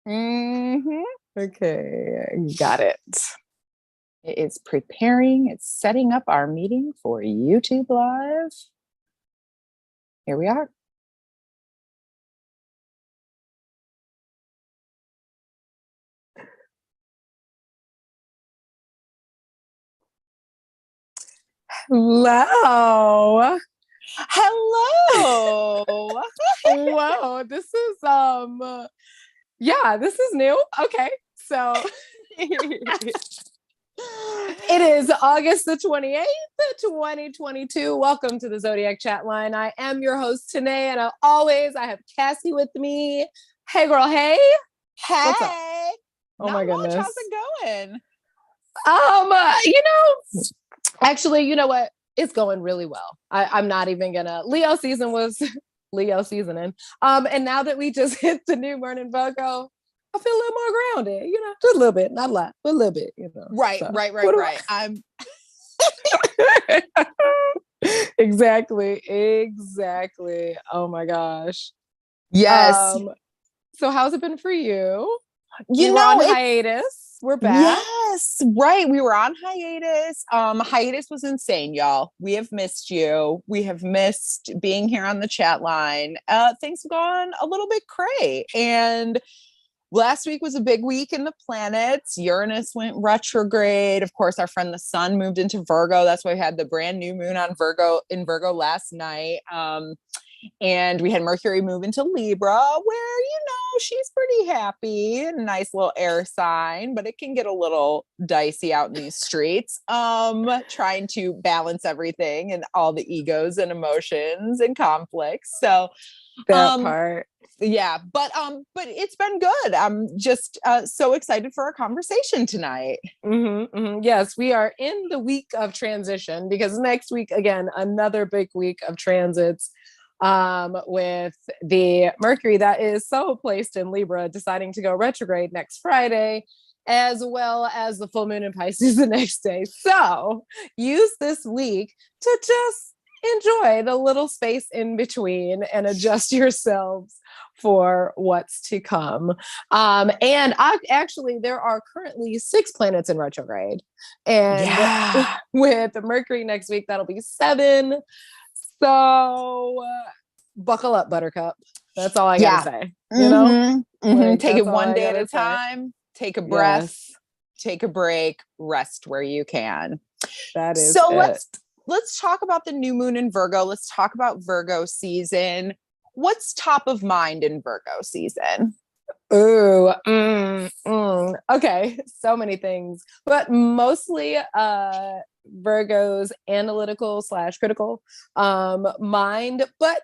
Mm-hmm. Okay, got it. It's preparing, it's setting up our meeting for YouTube Live. Here we are. Hello. Hello. Whoa, this is yeah, this is new. Okay. So it is August the 28th, 2022. Welcome to the Zodiac chat line. I am your host, Tennah, and I have Cassie with me. Hey girl, hey. Hey. What's up? Oh Not my much. goodness. How's it going? Actually, you know what? It's going really well. I'm not even gonna. Leo season was Leo seasoning. And now that we just hit the new moon in Virgo, I feel a little more grounded, just a little bit, not a lot, but a little bit, Right. So, I'm exactly. Oh my gosh. Yes. So how's it been for you? You We were know, on hiatus. We're back. Yes, right. We were on hiatus. Hiatus was insane, y'all. We have missed you. We have missed being here on the chat line. Things have gone a little bit cray. And last week was a big week in the planets. Uranus went retrograde. Of course, our friend the sun moved into Virgo. That's why we had the brand new moon on Virgo last night. And we had Mercury move into Libra, where, she's pretty happy, a nice little air sign, but it can get a little dicey out in these streets. Trying to balance everything and all the egos and emotions and conflicts. So that part. Yeah, but it's been good. I'm just so excited for our conversation tonight. Mm-hmm, mm-hmm. Yes, we are in the week of transition because next week, again, another big week of transits with the Mercury that is so placed in Libra deciding to go retrograde next Friday, as well as the full moon in Pisces the next day. So use this week to just enjoy the little space in between and adjust yourselves for what's to come. And there are currently 6 planets in retrograde. And with Mercury next week, that'll be 7. So buckle up, Buttercup. That's all I gotta say. Take it one day at a time. Take a breath. Yes. Take a break. Rest where you can. That is so. It. Let's talk about the new moon in Virgo. Let's talk about Virgo season. What's top of mind in Virgo season? Ooh, okay, so many things, but mostly Virgo's analytical / critical mind, but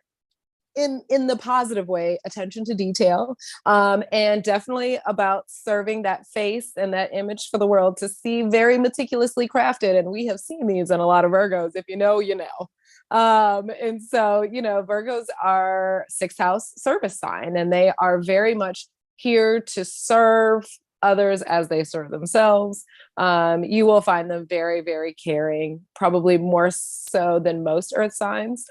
in the positive way, attention to detail, and definitely about serving that face and that image for the world to see very meticulously crafted. And we have seen these in a lot of Virgos. If you know, you know. And so, Virgos are 6th house service sign, and they are very much here to serve others as they serve themselves. You will find them very, very caring, probably more so than most earth signs.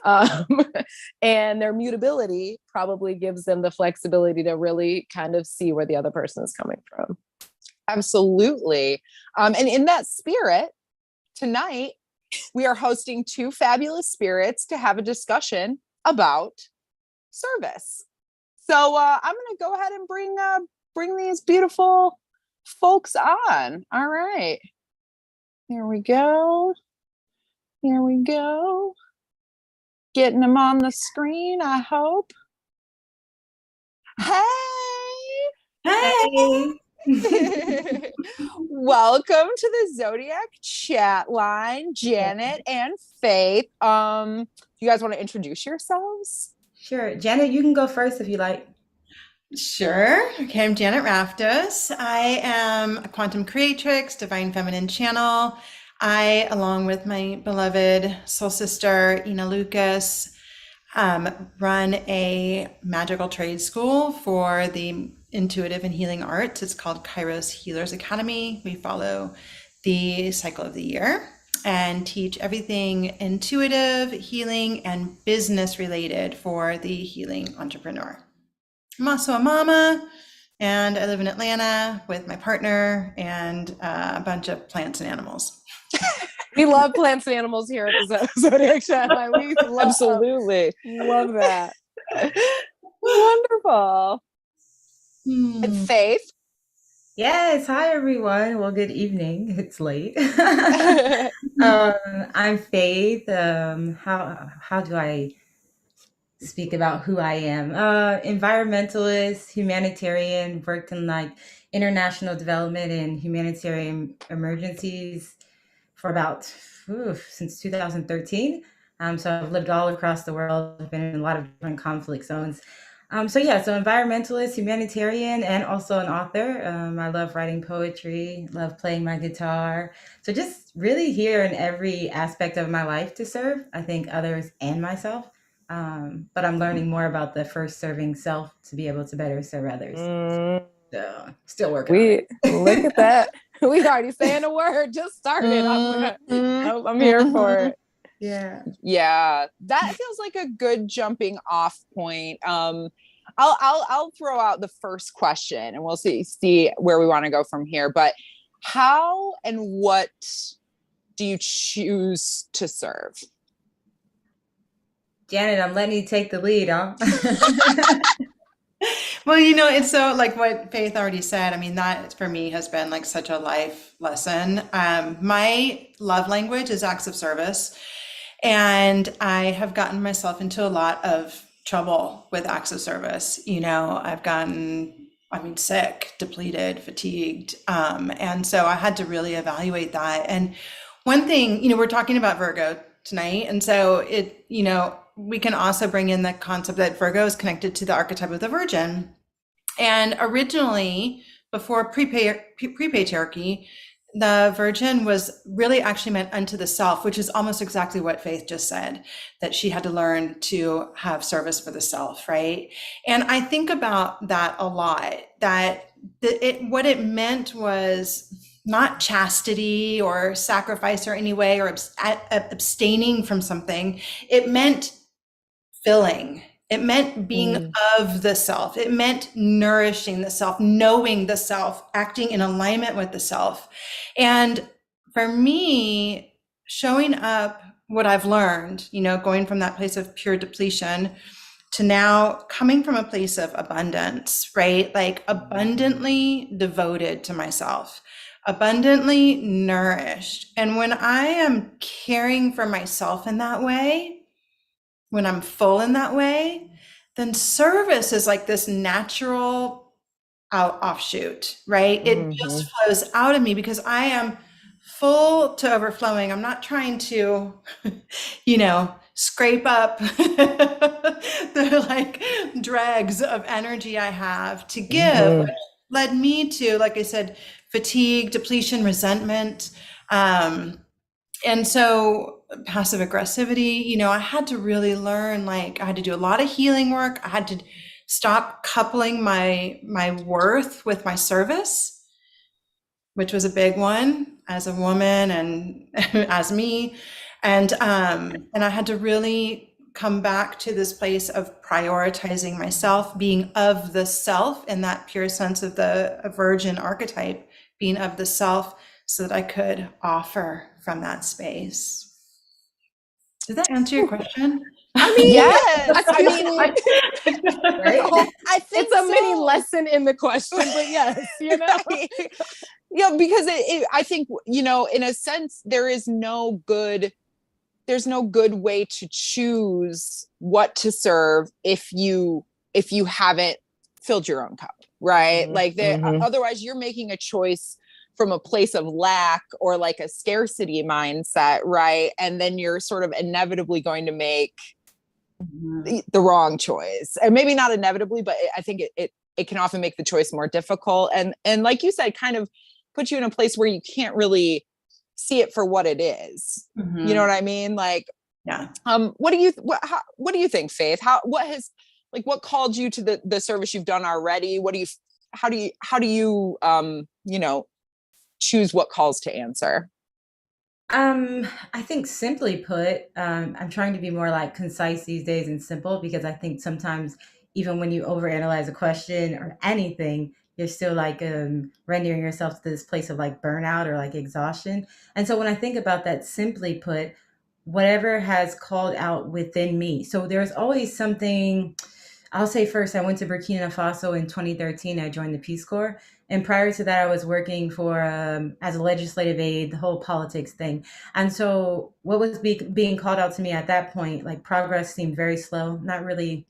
And their mutability probably gives them the flexibility to really kind of see where the other person is coming from. Absolutely. And in that spirit, tonight, we are hosting 2 fabulous spirits to have a discussion about service. So I'm going to go ahead and bring these beautiful folks on. All right. Here we go. Getting them on the screen, I hope. Hey. Welcome to the Zodiac chat line, Janet and Faith. You guys want to introduce yourselves? Sure. Janet, you can go first if you like. Sure. Okay, I'm Janet Raftos. I am a quantum creatrix, divine feminine channel. I, along with my beloved soul sister, Ina Lucas, run a magical trade school for the intuitive and healing arts. It's called Kairos Healers Academy. We follow the cycle of the year and teach everything intuitive, healing, and business related for the healing entrepreneur. I'm also a mama, and I live in Atlanta with my partner and a bunch of plants and animals. We love plants and animals here at the Zodiac Chat. We Absolutely. love that. Wonderful. And Faith. Yes, hi everyone. Well, good evening. It's late. I'm Faith. How do I speak about who I am? Environmentalist, humanitarian, worked in like international development and humanitarian emergencies for about since 2013. So I've lived all across the world. I've been in a lot of different conflict zones. So environmentalist, humanitarian, and also an author. I love writing poetry, love playing my guitar. So just really here in every aspect of my life to serve, I think, others and myself. But I'm learning more about the first serving self to be able to better serve others. So still working on it. Look at that. We already saying a word. Just started. I'm here for it. Yeah, that feels like a good jumping off point. I'll throw out the first question and we'll see where we want to go from here. But how and what do you choose to serve? Janet, I'm letting you take the lead, huh? Well, it's so like what Faith already said. I mean, that for me has been like such a life lesson. My love language is acts of service. And I have gotten myself into a lot of trouble with acts of service. I've gotten, sick, depleted, fatigued. And so I had to really evaluate that. And one thing, we're talking about Virgo tonight. And so we can also bring in the concept that Virgo is connected to the archetype of the Virgin. And originally, before pre-patriarchy, the Virgin was really actually meant unto the self, which is almost exactly what Faith just said, that she had to learn to have service for the self, right? And I think about that a lot, that what it meant was not chastity or sacrifice or any way or abstaining from something. It meant filling. It meant being of the self. It meant nourishing the self, knowing the self, acting in alignment with the self. And for me, showing up what I've learned, going from that place of pure depletion to now coming from a place of abundance, right? Like abundantly devoted to myself, abundantly nourished. And when I am caring for myself in that way, when I'm full in that way, then service is like this natural offshoot, right? It just flows out of me because I am full to overflowing. I'm not trying to, scrape up the like dregs of energy I have to give, which led me to, like I said, fatigue, depletion, resentment. And so passive aggressivity, I had to really learn, like I had to do a lot of healing work. I had to stop coupling my worth with my service, which was a big one as a woman and as me. And I had to really come back to this place of prioritizing myself, being of the self in that pure sense of the Virgin archetype, being of the self, so that I could offer from that space. Did that answer your question? Yes. Right? I think it's a mini lesson in the question, but yes, because I think, in a sense, there's no good way to choose what to serve if you haven't filled your own cup, right? Otherwise you're making a choice from a place of lack or like a scarcity mindset, right? And then you're sort of inevitably going to make the wrong choice. And maybe not inevitably, but I think it can often make the choice more difficult. And like you said, kind of put you in a place where you can't really see it for what it is. You know what I mean? Like, yeah. What do you think, Faith? What called you to the service you've done already? How do you choose what calls to answer? I think simply put, I'm trying to be more like concise these days and simple, because I think sometimes even when you overanalyze a question or anything, you're still like rendering yourself to this place of like burnout or like exhaustion. And so when I think about that, simply put, whatever has called out within me. So there's always something. I'll say first, I went to Burkina Faso in 2013. I joined the Peace Corps. And prior to that, I was working for as a legislative aide, the whole politics thing. And so what was being called out to me at that point, like progress seemed very slow, not really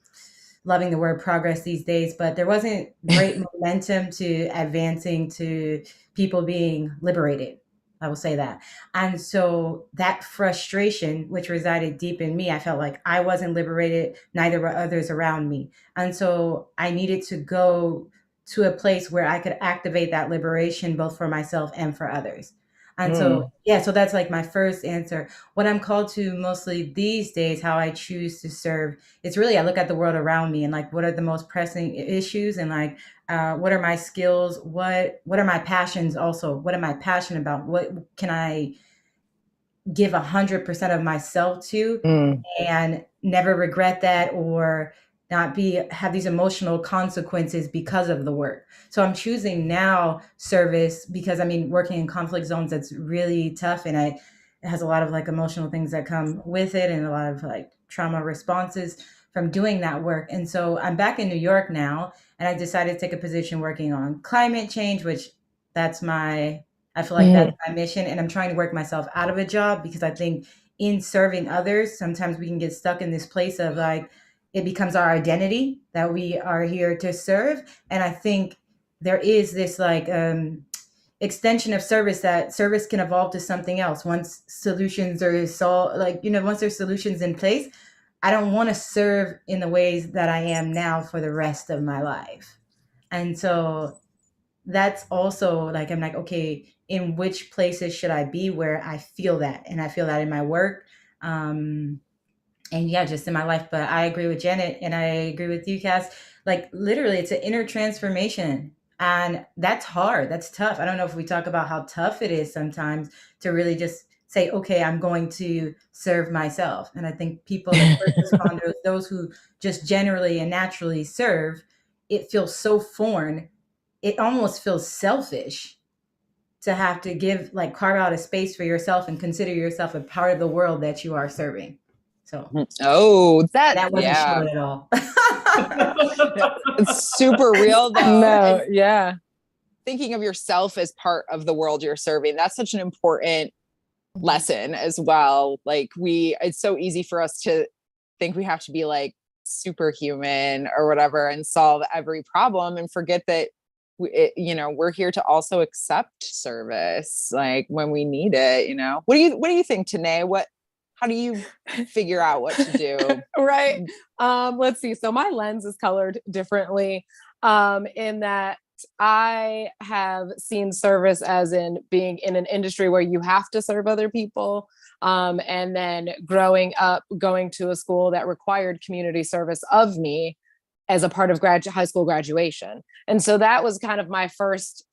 loving the word progress these days, but there wasn't great momentum to advancing to people being liberated. I will say that. And so that frustration, which resided deep in me, I felt like I wasn't liberated, neither were others around me. And so I needed to go to a place where I could activate that liberation, both for myself and for others. And so, yeah, so that's like my first answer. What I'm called to mostly these days, how I choose to serve, it's really, I look at the world around me and like, what are the most pressing issues, and like, what are my skills? What are my passions also? What am I passionate about? What can I give 100% of myself to and never regret that, or not have these emotional consequences because of the work. So I'm choosing now service because, I mean, working in conflict zones, that's really tough. And it has a lot of like emotional things that come with it, and a lot of like trauma responses from doing that work. And so I'm back in New York now, and I decided to take a position working on climate change, which I feel like that's my mission. And I'm trying to work myself out of a job, because I think in serving others, sometimes we can get stuck in this place of like, it becomes our identity that we are here to serve. And I think there is this like extension of service, that service can evolve to something else once solutions are solved. Like, once there's solutions in place, I don't want to serve in the ways that I am now for the rest of my life. And so that's also like, I'm like, okay, in which places should I be where I feel that? And I feel that in my work. And yeah, just in my life. But I agree with Janet, and I agree with you, Cass. Like literally, it's an inner transformation. And that's hard. That's tough. I don't know if we talk about how tough it is sometimes to really just say, okay, I'm going to serve myself. And I think people that first responders, those who just generally and naturally serve, it feels so foreign. It almost feels selfish to have to carve out a space for yourself and consider yourself a part of the world that you are serving. So, that wasn't short at all. It's super real though. No, yeah. Thinking of yourself as part of the world you're serving, that's such an important lesson as well. Like it's so easy for us to think we have to be like superhuman or whatever and solve every problem, and forget that we're here to also accept service, like when we need it. What do you think, Tennah? How do you figure out what to do? Right. Let's see. So my lens is colored differently, in that I have seen service as in being in an industry where you have to serve other people. And then growing up, going to a school that required community service of me as a part of high school graduation. And so that was kind of my first,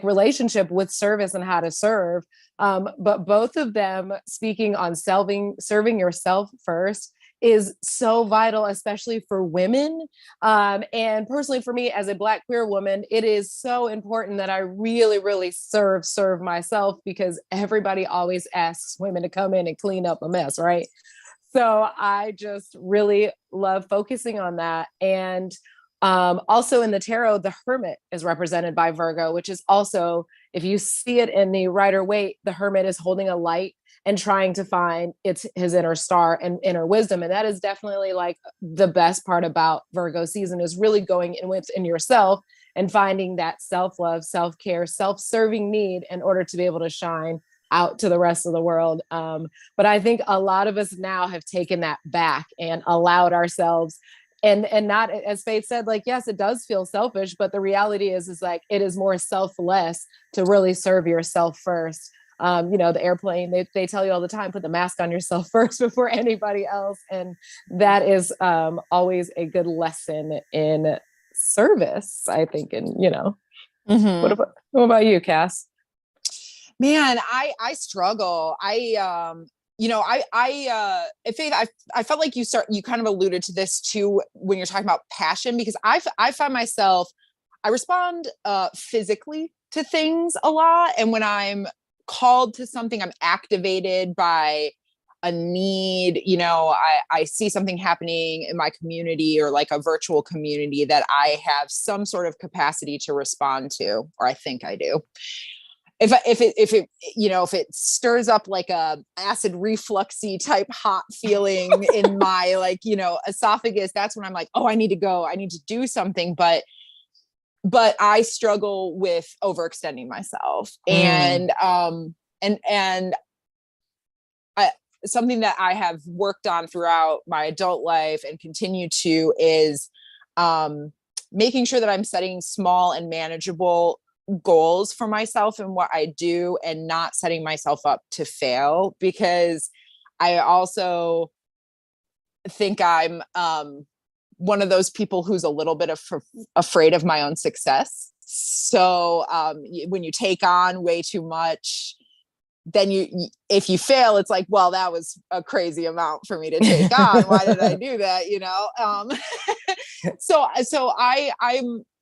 relationship with service and how to serve. But both of them, speaking on serving yourself first, is so vital, especially for women. And personally for me as a Black queer woman, it is so important that I really, really serve myself, because everybody always asks women to come in and clean up a mess, right? So I just really love focusing on that. And also in the tarot, the Hermit is represented by Virgo, which is also, if you see it in the Rider-Waite, the Hermit is holding a light and trying to find his inner star and inner wisdom. And that is definitely like the best part about Virgo season, is really going in within yourself and finding that self-love, self-care, self-serving need in order to be able to shine out to the rest of the world. But I think a lot of us now have taken that back and allowed ourselves, and not, as Faith said, like, yes, it does feel selfish, but the reality is like, it is more selfless to really serve yourself first. The airplane, they tell you all the time, put the mask on yourself first before anybody else. And that is always a good lesson in service, I think. And, what about you, Cass? Man, I struggle. Faith, I felt like you kind of alluded to this too when you're talking about passion, because I find myself, I respond physically to things a lot, and when I'm called to something, I'm activated by a need. I see something happening in my community or like a virtual community that I have some sort of capacity to respond to, or I think I do. If it stirs up like a acid refluxy type hot feeling in my esophagus, that's when I'm like, oh, I need to go, I need to do something. But I struggle with overextending myself. And something that I have worked on throughout my adult life and continue to is making sure that I'm setting small and manageable goals for myself and what I do, and not setting myself up to fail, because I also think I'm one of those people who's a little bit afraid of my own success. So when you take on way too much, then if you fail, it's like, well, that was a crazy amount for me to take on. Why did I do that? So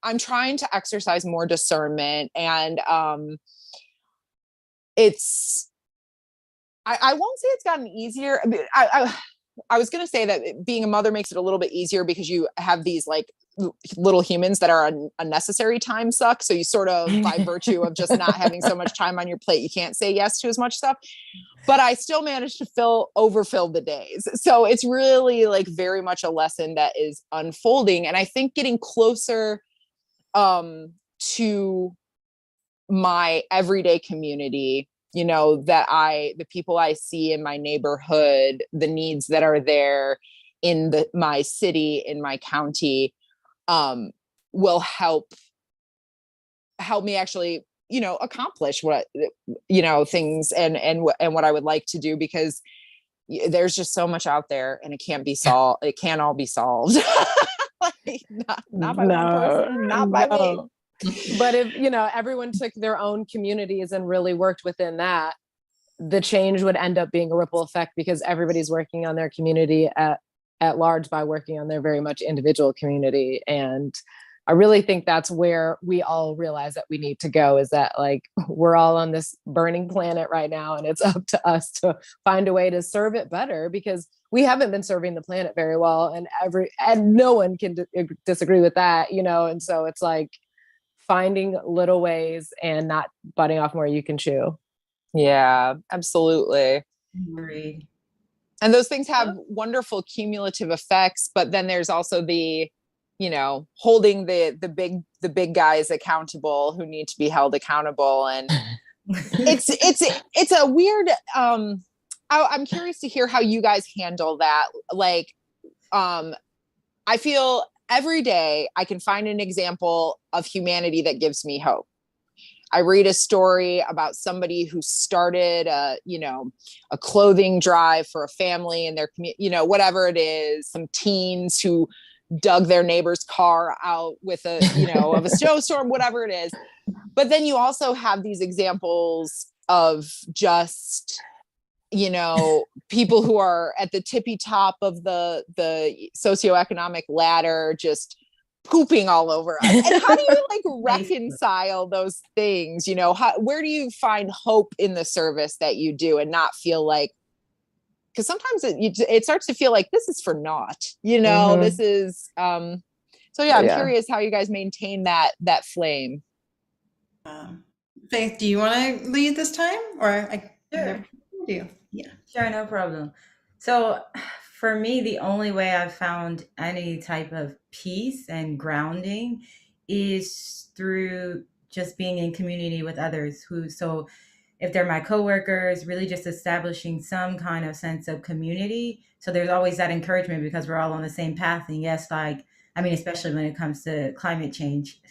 I'm trying to exercise more discernment, and I won't say it's gotten easier. I was going to say that being a mother makes it a little bit easier because you have these like little humans that are a necessary time suck. So you sort of, by virtue of just not having so much time on your plate, you can't say yes to as much stuff. But I still managed to overfill the days. So it's really like very much a lesson that is unfolding. And I think getting closer to my everyday community, the people I see in my neighborhood, the needs that are there in my city, in my county, will help me actually, accomplish what, things and what I would like to do, because there's just so much out there and it can't be solved. It can't all be solved. Like, not by one person, not by me. But if, everyone took their own communities and really worked within that, the change would end up being a ripple effect, because everybody's working on their community at large by working on their very much individual community. And I really think that's where we all realize that we need to go, is that like, we're all on this burning planet right now, and it's up to us to find a way to serve it better, because we haven't been serving the planet very well, and no one can disagree with that, and so it's like finding little ways and not butting off more you can chew. Yeah, absolutely. Agreed. And those things have wonderful cumulative effects, but then there's also the, holding the big guys accountable who need to be held accountable. And it's a weird, I'm curious to hear how you guys handle that. Like, I feel every day I can find an example of humanity that gives me hope. I read a story about somebody who started a clothing drive for a family in their community, whatever it is, some teens who dug their neighbor's car out with of a snowstorm, whatever it is. But then you also have these examples of just, people who are at the tippy top of the socioeconomic ladder, just pooping all over us. And how do you like reconcile those things? Where do you find hope in the service that you do, and not feel like, because sometimes it starts to feel like this is for naught, this is, I'm curious how you guys maintain that flame. Faith, do you want to lead this time, or I Sure. do? Yeah. Sure, no problem. So for me, the only way I've found any type of peace and grounding is through just being in community with others so if they're my coworkers, really just establishing some kind of sense of community. So there's always that encouragement, because we're all on the same path. And yes, especially when it comes to climate change,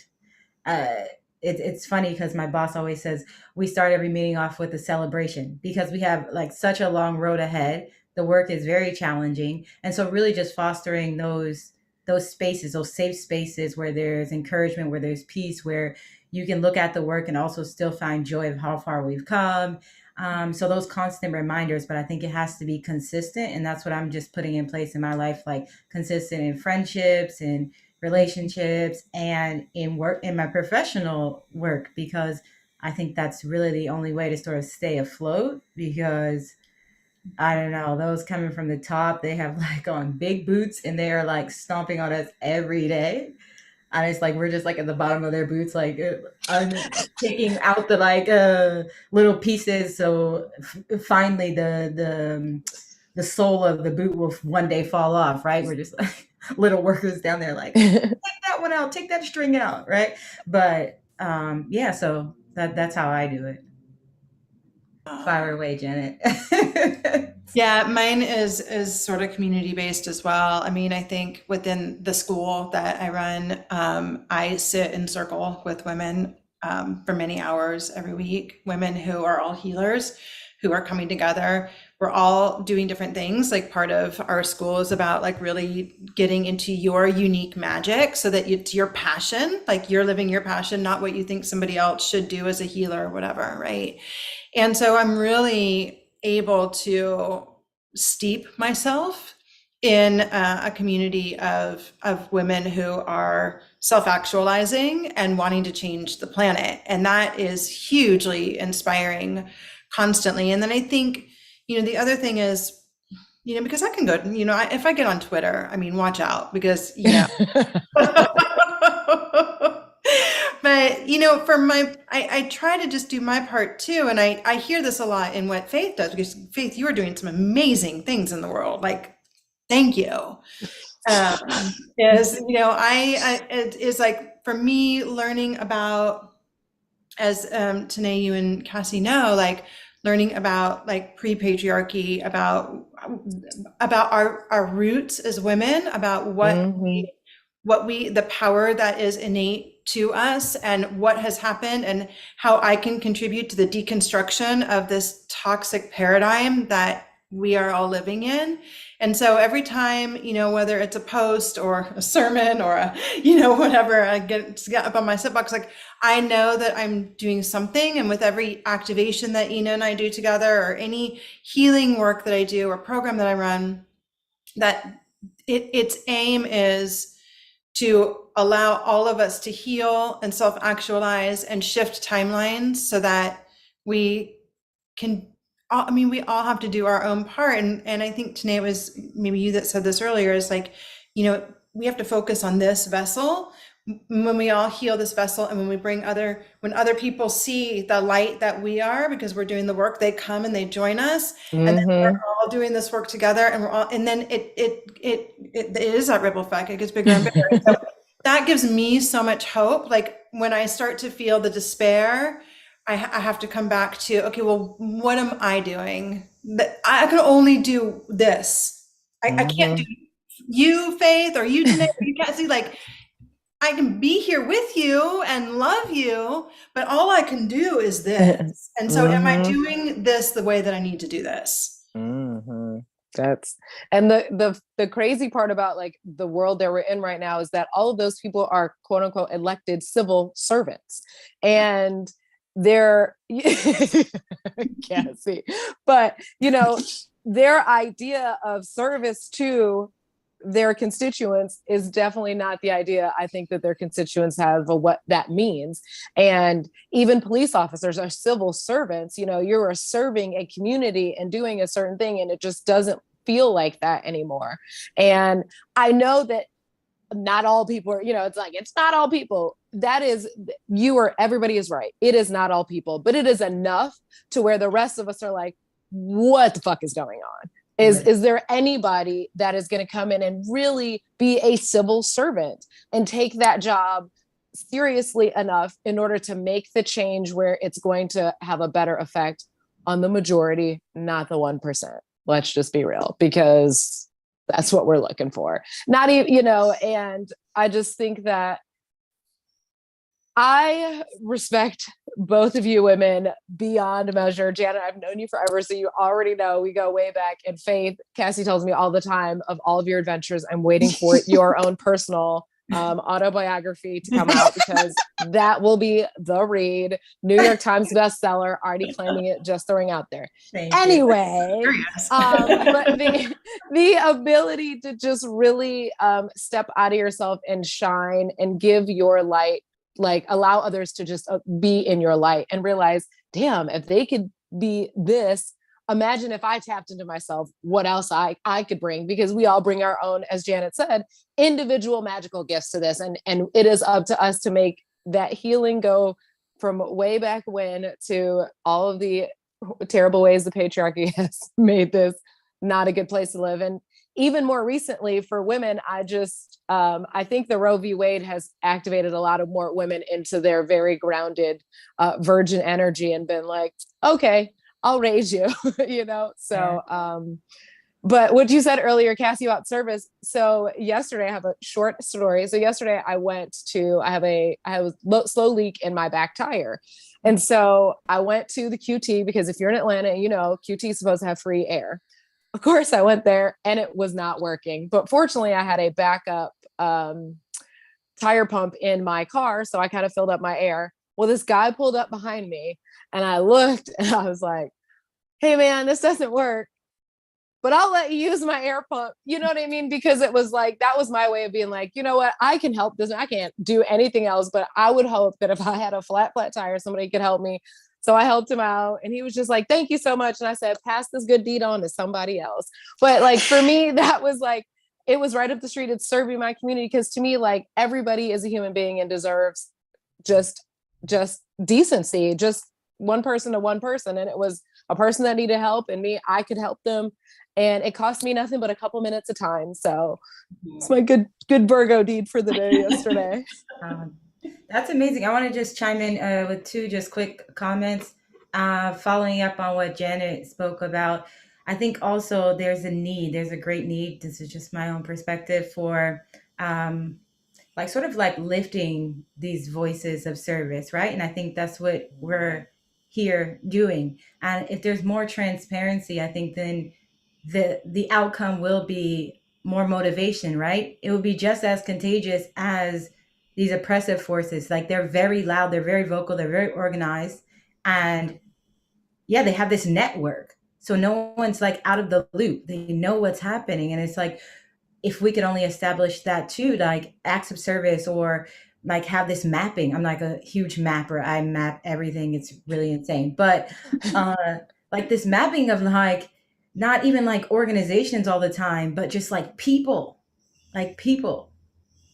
it's funny because my boss always says we start every meeting off with a celebration, because we have like such a long road ahead. The work is very challenging. And so really just fostering those spaces, those safe spaces where there's encouragement, where there's peace, where you can look at the work and also still find joy of how far we've come. So those constant reminders, but I think it has to be consistent. And that's what I'm just putting in place in my life, like consistent in friendships and relationships and in work, in my professional work, because I think that's really the only way to sort of stay afloat. Because I don't know, those coming from the top, they have like on big boots and they are like stomping on us every day. And it's like we're just like at the bottom of their boots, like I'm taking out the like little pieces. So finally, the sole of the boot will one day fall off. Right? We're just like little workers down there, like take that one out, take that string out, right? But yeah, so that's how I do it. Fire away, Janet. Yeah, mine is sort of community based as well. I mean, I think within the school that I run, I sit in circle with women for many hours every week, women who are all healers, who are coming together. We're all doing different things. Like part of our school is about like really getting into your unique magic so that it's your passion, like you're living your passion, not what you think somebody else should do as a healer or whatever, right? And so I'm really able to steep myself in a community of women who are self-actualizing and wanting to change the planet. And that is hugely inspiring constantly. And then I think, the other thing is, because I can go, if I get on Twitter, I mean, watch out because, But, I try to just do my part too. And I hear this a lot in what Faith does, because Faith, you are doing some amazing things in the world. Like, thank you. It is like, for me, learning about, as Tennah, you and Cassie know, like learning about like pre-patriarchy, about our roots as women, about the power that is innate to us and what has happened and how I can contribute to the deconstruction of this toxic paradigm that we are all living in. And so every time, whether it's a post or a sermon or whatever, I get up on my soapbox, like I know that I'm doing something. And with every activation that Ina and I do together, or any healing work that I do or program that I run, that its aim is to allow all of us to heal and self-actualize and shift timelines so that we can, we all have to do our own part. And I think Tennah, it was maybe you that said this earlier, is like, we have to focus on this vessel. When we all heal this vessel, and when when other people see the light that we are, because we're doing the work, they come and they join us, and then we're all doing this work together, and then it is that ripple effect. It gets bigger and bigger. So that gives me so much hope. Like when I start to feel the despair, I have to come back to, okay, well, what am I doing? I can only do this. I can't do you, Faith, or you, Tennah, you can't see, like, I can be here with you and love you, but all I can do is this. And so am I doing this the way that I need to do this? That's, and the crazy part about like the world that we're in right now is that all of those people are quote unquote elected civil servants, and they're Cassie, but their idea of service to their constituents is definitely not the idea I think that their constituents have of what that means. And even police officers are civil servants. You're serving a community and doing a certain thing, and it just doesn't feel like that anymore. And I know that not all people are, it's like, it's not all people. That is, everybody is right. It is not all people, but it is enough to where the rest of us are like, what the fuck is going on? Is there anybody that is going to come in and really be a civil servant and take that job seriously enough in order to make the change where it's going to have a better effect on the majority, not the 1%? Let's just be real, because that's what we're looking for. Not even, and I just think that I respect both of you women beyond measure. Janet, I've known you forever, so you already know we go way back. And Faith, Cassie tells me all the time of all of your adventures. I'm waiting for your own personal autobiography to come out, because that will be the read. New York Times bestseller, already claiming it, just throwing out there. Thank Anyway, Curious. but the ability to just really step out of yourself and shine and give your light, like allow others to just be in your light and realize, damn, if they could be this, imagine if I tapped into myself, what else I could bring, because we all bring our own, as Janet said, individual magical gifts to this. And it is up to us to make that healing go from way back when to all of the terrible ways the patriarchy has made this not a good place to live. And even more recently for women, I think the Roe v. Wade has activated a lot of more women into their very grounded virgin energy and been like, okay, I'll raise you, you know? So, but what you said earlier, Cassie, about service. So yesterday I have a short story. So yesterday I have a slow leak in my back tire. And so I went to the QT, because if you're in Atlanta, you know, QT is supposed to have free air. Of course I went there and it was not working, but fortunately I had a backup tire pump in my car. So I kind of filled up my air. Well, this guy pulled up behind me and I looked and I was like, hey man, this doesn't work, but I'll let you use my air pump. You know what I mean? Because it was like, that was my way of being like, you know what? I can help this. I can't do anything else, but I would hope that if I had a flat tire, somebody could help me. So I helped him out and he was just like, thank you so much. And I said, pass this good deed on to somebody else. But like, for me, that was like, it was right up the street. It's serving my community. Cause to me, like, everybody is a human being and deserves just decency, just one person to one person. And it was a person that needed help and me, I could help them. And it cost me nothing but a couple minutes of time. So it's my good Virgo deed for the day yesterday. That's amazing. I want to just chime in with two just quick comments, following up on what Janet spoke about. I think also there's a great need. This is just my own perspective for like sort of like lifting these voices of service, right? And I think that's what we're here doing. And if there's more transparency, I think then the outcome will be more motivation, right? It will be just as contagious as these oppressive forces. Like, they're very loud, they're very vocal, they're very organized, and yeah, they have this network. So no one's like out of the loop. They know what's happening. And it's like, if we could only establish that too, like acts of service, or like have this mapping. I'm like a huge mapper. I map everything. It's really insane. But like this mapping of like, not even like organizations all the time, but just like people. Like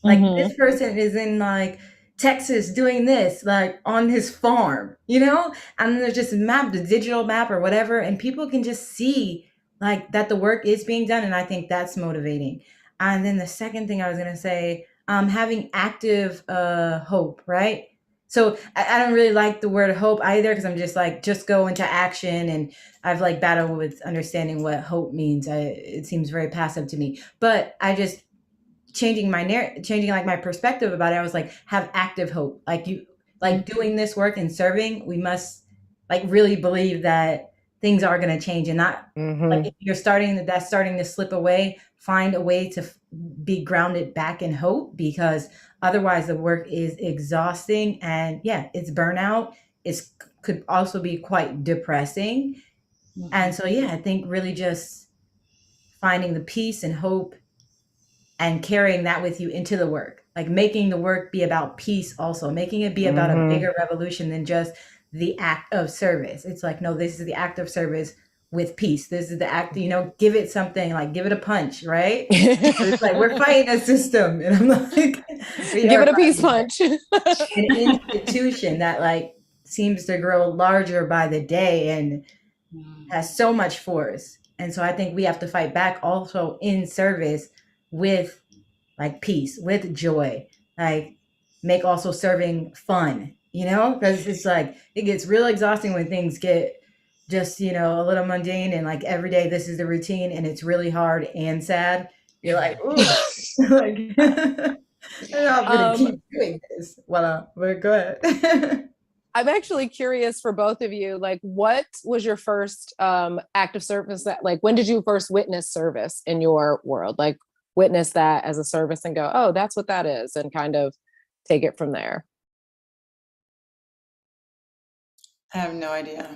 this person is in like Texas doing this, like on his farm, you know? And then there's just the digital map or whatever. And people can just see like that the work is being done. And I think that's motivating. And then the second thing I was going to say, having active hope, right? So I don't really like the word hope either, because I'm just like, just go into action. And I've like battled with understanding what hope means. It seems very passive to me, but I just changing like my perspective about it. I was like, have active hope. Like doing this work and serving, we must like really believe that things are going to change, and not like if you're starting to slip away, find a way to be grounded back in hope, because otherwise the work is exhausting, and yeah, it's burnout. Could also be quite depressing. And so, yeah, I think really just finding the peace and hope and carrying that with you into the work, like making the work be about peace, also making it be about a bigger revolution than just the act of service. It's like, no, this is the act of service with peace. This is the act, give it something, like give it a punch, right? It's like, we're fighting a system. And I'm like, give it a peace punch. An institution that like seems to grow larger by the day and has so much force. And so I think we have to fight back also in service with like peace, with joy, like make also serving fun, because it's like, it gets real exhausting when things get just, a little mundane and like every day this is the routine and it's really hard and sad. You're like, ooh, like, I'm not going to keep doing this. Well, but go ahead. I'm actually curious for both of you, like, what was your first act of service that, like, when did you first witness service in your world? Like, witness that as a service and go, oh, that's what that is, and kind of take it from there. I have no idea.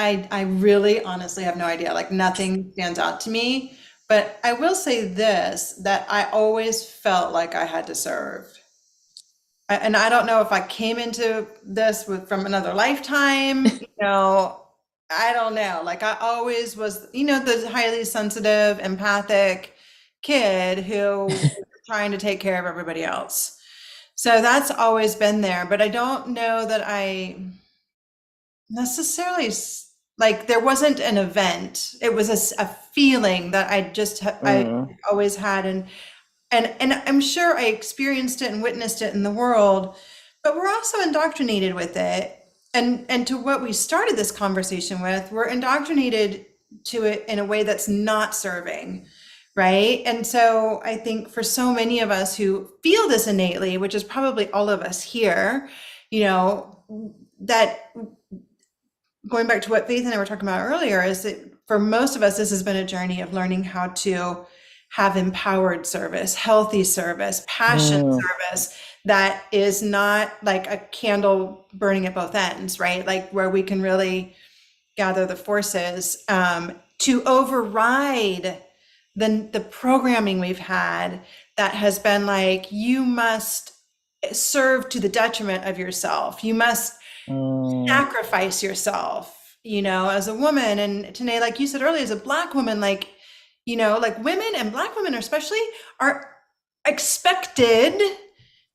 I really honestly have no idea. Like nothing stands out to me. But I will say this, that I always felt like I had to serve. And I don't know if I came into this from another lifetime, I don't know. Like I always was, the highly sensitive, empathic kid who was trying to take care of everybody else. So that's always been there, but I don't know that I necessarily, like, there wasn't an event. It was a feeling that I always had. And I'm sure I experienced it and witnessed it in the world, but we're also indoctrinated with it. And to what we started this conversation with, we're indoctrinated to it in a way that's not serving, right? And so I think for so many of us who feel this innately, which is probably all of us here, that going back to what Faith and I were talking about earlier, is that for most of us, this has been a journey of learning how to have empowered service, healthy service, passion service that is not like a candle burning at both ends, right? Like where we can really gather the forces to override the programming we've had that has been like, you must serve to the detriment of yourself. You must sacrifice yourself, as a woman. And Tennah, like you said earlier, as a Black woman, like women, and Black women especially, are expected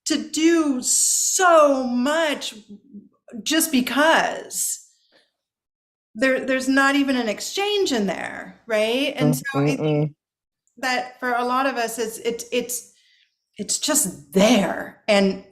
to do so much just because there's not even an exchange in there, right? And so I think that for a lot of us, it's just there, and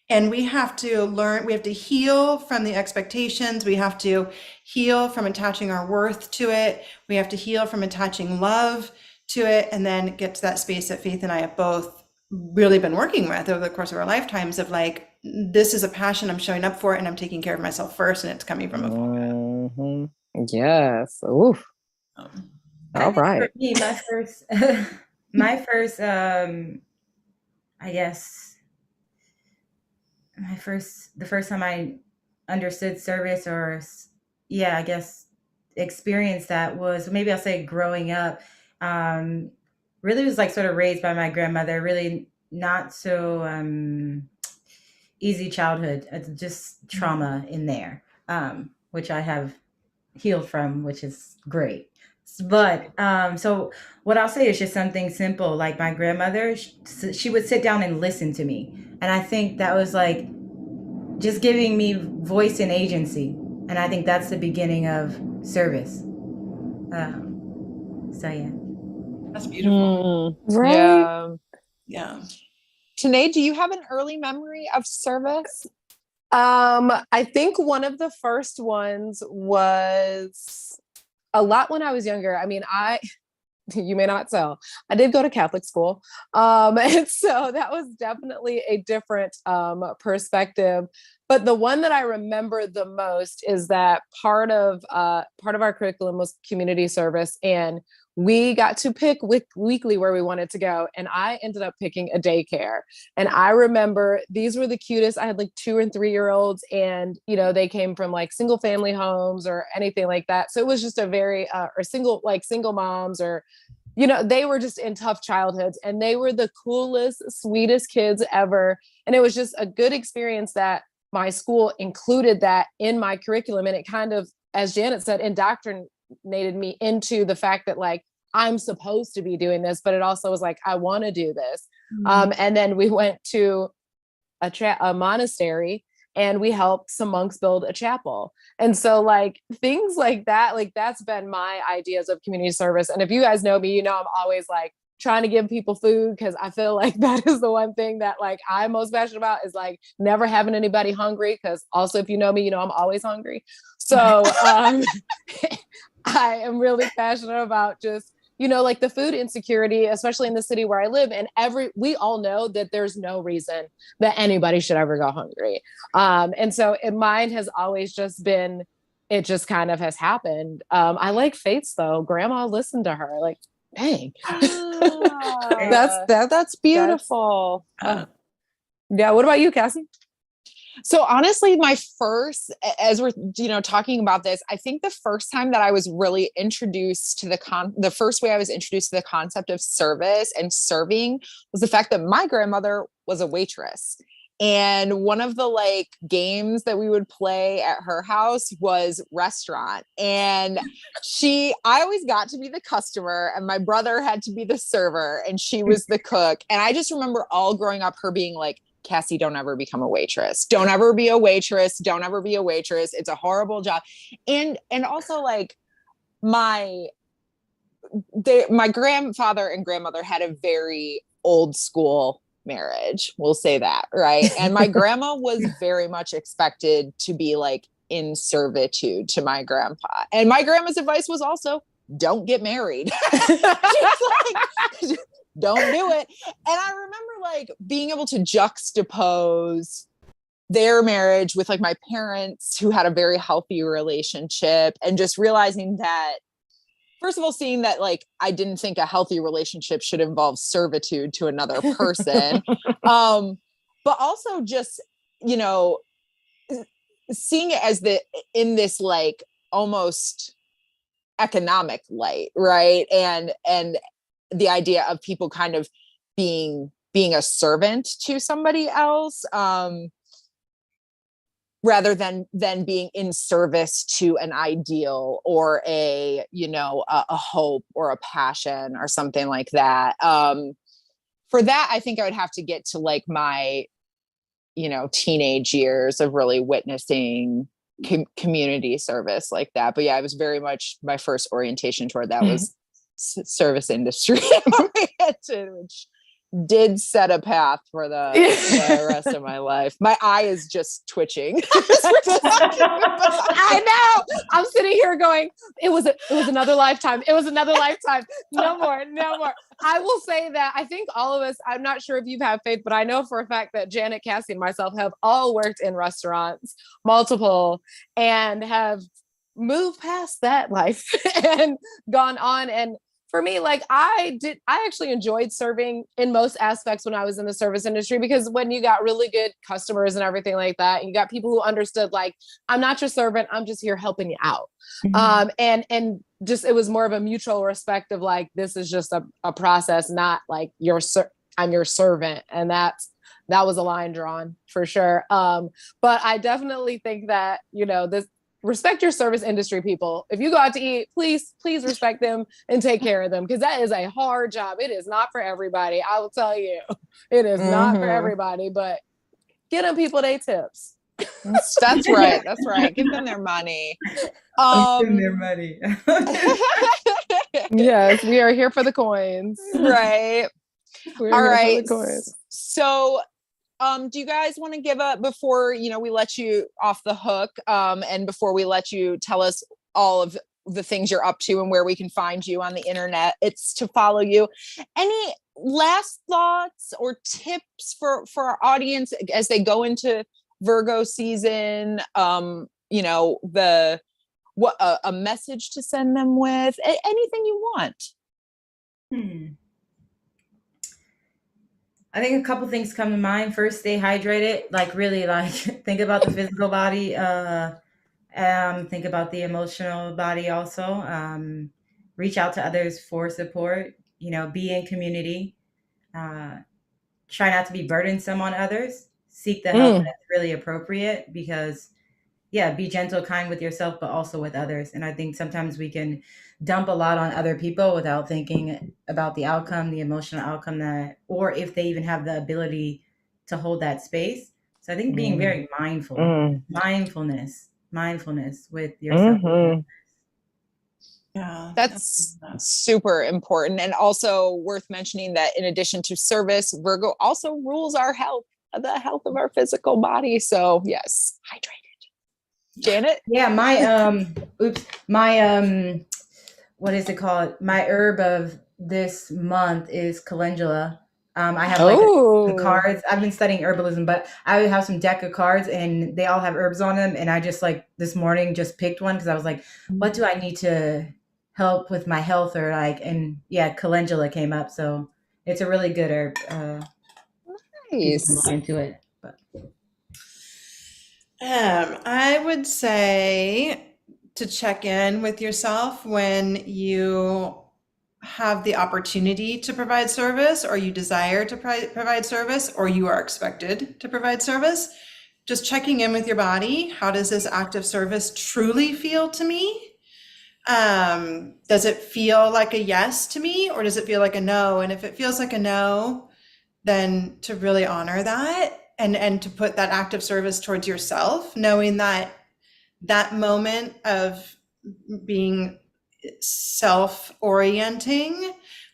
we have to learn, we have to heal from the expectations. We have to heal from attaching our worth to it. We have to heal from attaching love to it, and then get to that space that Faith and I have both really been working with over the course of our lifetimes of like, this is a passion, I'm showing up for it, and I'm taking care of myself first, and it's coming from a focus. Yes. Oof. All right. For me, my first, I guess, the first time I understood service, or I guess experienced that, was, maybe I'll say, growing up. Really was like sort of raised by my grandmother, really not so easy childhood, just trauma in there, which I have healed from, which is great. But so what I'll say is just something simple. Like my grandmother, she would sit down and listen to me. And I think that was like just giving me voice and agency. And I think that's the beginning of service. So yeah. That's beautiful. Right. Yeah. Tennah, do you have an early memory of service? I think one of the first ones was a lot when I was younger. I mean, you may not tell, I did go to Catholic school. And so that was definitely a different perspective. But the one that I remember the most is that part of our curriculum was community service, and we got to pick weekly where we wanted to go. And I ended up picking a daycare. And I remember these were the cutest. I had like 2 and 3 year olds, and, they came from like single family homes or anything like that. So it was just a very, or single moms, or, they were just in tough childhoods, and they were the coolest, sweetest kids ever. And it was just a good experience that my school included that in my curriculum. And it kind of, as Janet said, indoctrinated me into the fact that like, I'm supposed to be doing this, but it also was like, I want to do this. And then we went to a monastery, and we helped some monks build a chapel. And so like things like that, like that's been my ideas of community service. And if you guys know me, I'm always like trying to give people food, because I feel like that is the one thing that like I'm most passionate about, is like never having anybody hungry. Because also, if you know me, I'm always hungry. So I am really passionate about just, like the food insecurity, especially in the city where I live. And we all know that there's no reason that anybody should ever go hungry. And so mine has always just been it just kind of has happened. I like Faith's though. Grandma listened to her. Like, dang. That's beautiful. Yeah. What about you, Cassie? So honestly, my first, as we're, talking about this, I think the first time that I was really introduced to the first way I was introduced to the concept of service and serving was the fact that my grandmother was a waitress. And one of the like games that we would play at her house was restaurant. And I always got to be the customer and my brother had to be the server and she was the cook. And I just remember all growing up her being like, Cassie, don't ever become a waitress. Don't ever be a waitress. Don't ever be a waitress. It's a horrible job. And also like my grandfather and grandmother had a very old school marriage. We'll say that, right? And my grandma was very much expected to be like in servitude to my grandpa. And my grandma's advice was also, don't get married. She's like, don't do it. And I remember like being able to juxtapose their marriage with like my parents who had a very healthy relationship and just realizing that, first of all, seeing that like I didn't think a healthy relationship should involve servitude to another person. But also just, seeing it as in this like almost economic light, right? And the idea of people kind of being a servant to somebody else, rather than being in service to an ideal or a hope or a passion or something like that. For that, I think I would have to get to like my, teenage years of really witnessing community service like that. But yeah, it was very much my first orientation toward that was service industry oriented, which did set a path for the rest of my life. My eye is just twitching. I know. I'm sitting here going, it was another lifetime. It was another lifetime. No more. I will say that I think all of us, I'm not sure if you've had Faith, but I know for a fact that Janet, Cassie, and myself have all worked in restaurants, multiple, and have moved past that life and gone on. And for me, like I actually enjoyed serving in most aspects when I was in the service industry, because when you got really good customers and everything like that, and you got people who understood, like, I'm not your servant, I'm just here helping you out. Mm-hmm. And just, it was more of a mutual respect of like, this is just a process, not like I'm your servant. And that was a line drawn for sure. But I definitely think that, respect your service industry people. If you go out to eat, please respect them and take care of them, because that is a hard job. It is not for everybody. I will tell you, it is not for everybody, but get them people their tips. That's right. Give them their money. Give them their money. Yes, we are here for the coins. Right. All right. So do you guys want to give up before, we let you off the hook, and before we let you tell us all of the things you're up to and where we can find you on the internet, it's to follow you. Any last thoughts or tips for our audience as they go into Virgo season? A message to send them with, anything you want. I think a couple things come to mind. First, stay hydrated. Like really, like think about the physical body. Think about the emotional body also. Reach out to others for support. Be in community. Try not to be burdensome on others. Seek the help that's really appropriate, because be gentle, kind with yourself, but also with others. And I think sometimes we can dump a lot on other people without thinking about the outcome, the emotional outcome, or if they even have the ability to hold that space. So I think being very mindful, mindfulness with yourself. Yeah, that's super important. And also worth mentioning that in addition to service, Virgo also rules our health, the health of our physical body. So yes, hydrated. Janet? Yeah, what is it called? My herb of this month is calendula. I have like some cards. I've been studying herbalism, but I have some deck of cards and they all have herbs on them. And I just like this morning just picked one because I was like, what do I need to help with my health or like, and yeah, calendula came up. So it's a really good herb. Nice. Look into it. But. I would say to check in with yourself when you have the opportunity to provide service, or you desire to provide service, or you are expected to provide service. Just checking in with your body. How does this act of service truly feel to me? Does it feel like a yes to me, or does it feel like a no? And if it feels like a no, then to really honor that and to put that act of service towards yourself, knowing that that moment of being self-orienting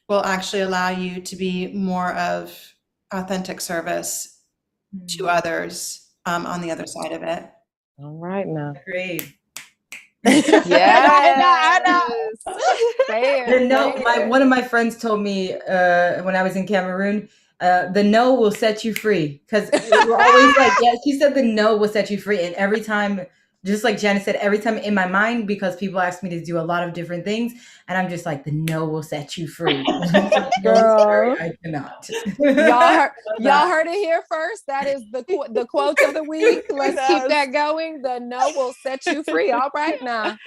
will actually allow you to be more of authentic service to others on the other side of it. All right now. Great. Yeah. The no, one of my friends told me when I was in Cameroon, the no will set you free. Because we were always like, yeah, she said the no will set you free. And every time, just like Janet said, every time in my mind, because people ask me to do a lot of different things, and I'm just like, the no will set you free. Girl. I cannot. Y'all heard it here first. That is the quote of the week. Let's keep that going. The no will set you free. All right now.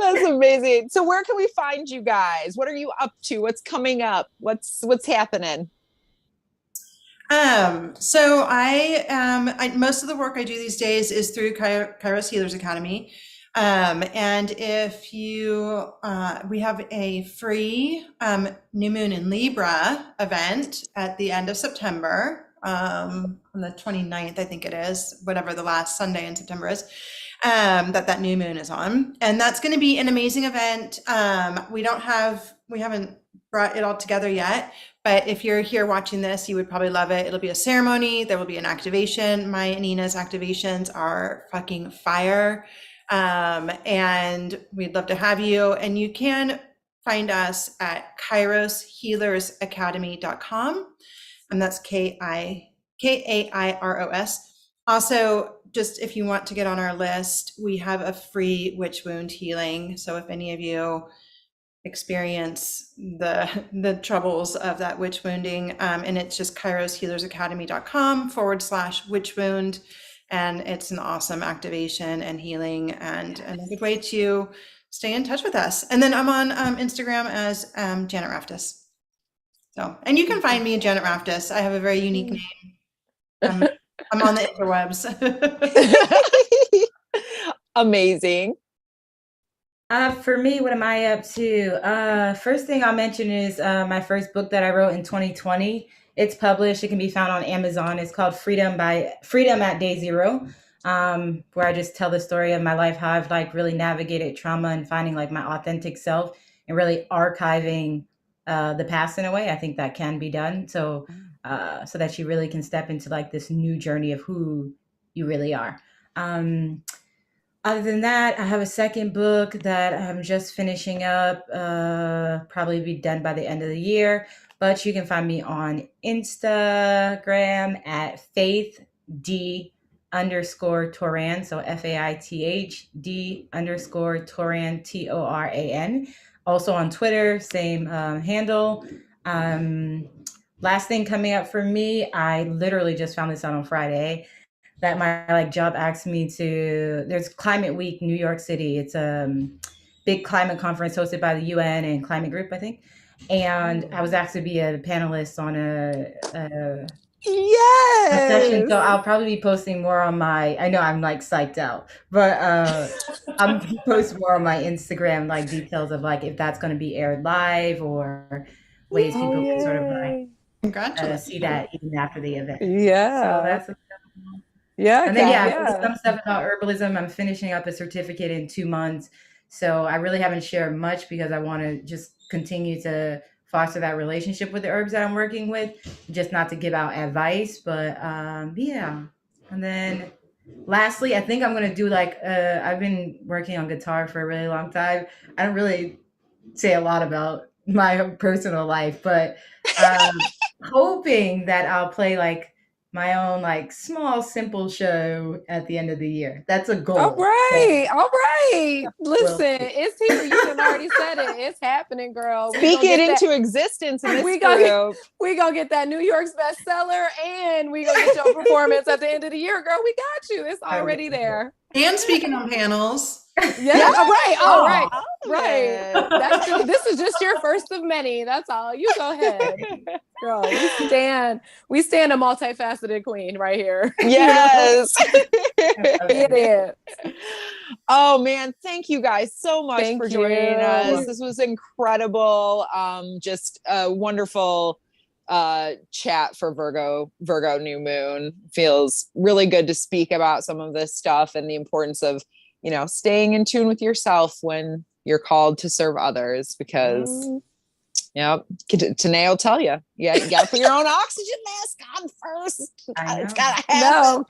That's amazing. So where can we find you guys? What are you up to? What's coming up? What's happening? So I most of the work I do these days is through Kairos Healers Academy. And if you, we have a free New Moon in Libra event at the end of September, on the 29th, I think it is, whatever the last Sunday in September is, that new moon is on. And that's going to be an amazing event. We haven't brought it all together yet, but if you're here watching this, you would probably love it. It'll be a ceremony. There will be an activation. My and Nina's activations are fucking fire. And we'd love to have you. And you can find us at kairoshealersacademy.com. And that's Kairos. Also, just if you want to get on our list, we have a free witch wound healing. So if any of you experience the troubles of that witch wounding, and it's just kairoshealersacademy.com/witch wound. And it's an awesome activation and healing and a good way to stay in touch with us. And then I'm on Instagram as Janet Raftus. So, and you can find me at Janet Raftus. I have a very unique name. I'm on the interwebs. Amazing. For me, what am I up to? First thing I'll mention is my first book that I wrote in 2020. It's published. It can be found on Amazon. It's called Freedom at Day Zero, where I just tell the story of my life, how I've like really navigated trauma and finding like my authentic self and really archiving the past in a way. I think that can be done. So that you really can step into like this new journey of who you really are. Other than that, I have a second book that I'm just finishing up, probably be done by the end of the year. But you can find me on Instagram at faithd_Toran. So FAITHD_Toran, TORAN. Also on Twitter, same handle. Last thing coming up for me, I literally just found this out on Friday, that my like job asked me to, there's Climate Week, New York City. It's a big climate conference hosted by the UN and Climate Group, I think. And I was asked to be a panelist on a session. So I'll probably be posting more on my, I know I'm like psyched out, but I'm post more on my Instagram, like details of like if that's going to be aired live or ways people can sort of like see that even after the event. Yeah. So that's and then some stuff about herbalism. I'm finishing up a certificate in 2 months. So I really haven't shared much because I want to just continue to foster that relationship with the herbs that I'm working with, just not to give out advice, but yeah. And then lastly, I think I'm going to do like, I've been working on guitar for a really long time. I don't really say a lot about my personal life, but hoping that I'll play like my own like small simple show at the end of the year. That's a All goal. right. All right. We'll Listen, see. it's here. You done already said it. It's happening, girl. We Speak gonna it get that. into existence in this We gonna get, group. we gonna get that New York's bestseller, and we gonna get your performance at the end of the year, girl. We got you. It's already there. And speaking on panels. Yeah. All right. All right. Love Right. it. That's true. This is just your first of many. That's all. You go ahead, girl. We stand a multifaceted queen right here. Yes. It is. Oh man, thank you guys so much Thank for joining you. us. This was incredible. Just a wonderful chat for Virgo new moon. Feels really good to speak about some of this stuff and the importance of, staying in tune with yourself when you're called to serve others, because Tennah will tell you, you got to put your own oxygen mask on first. It's got to happen. No,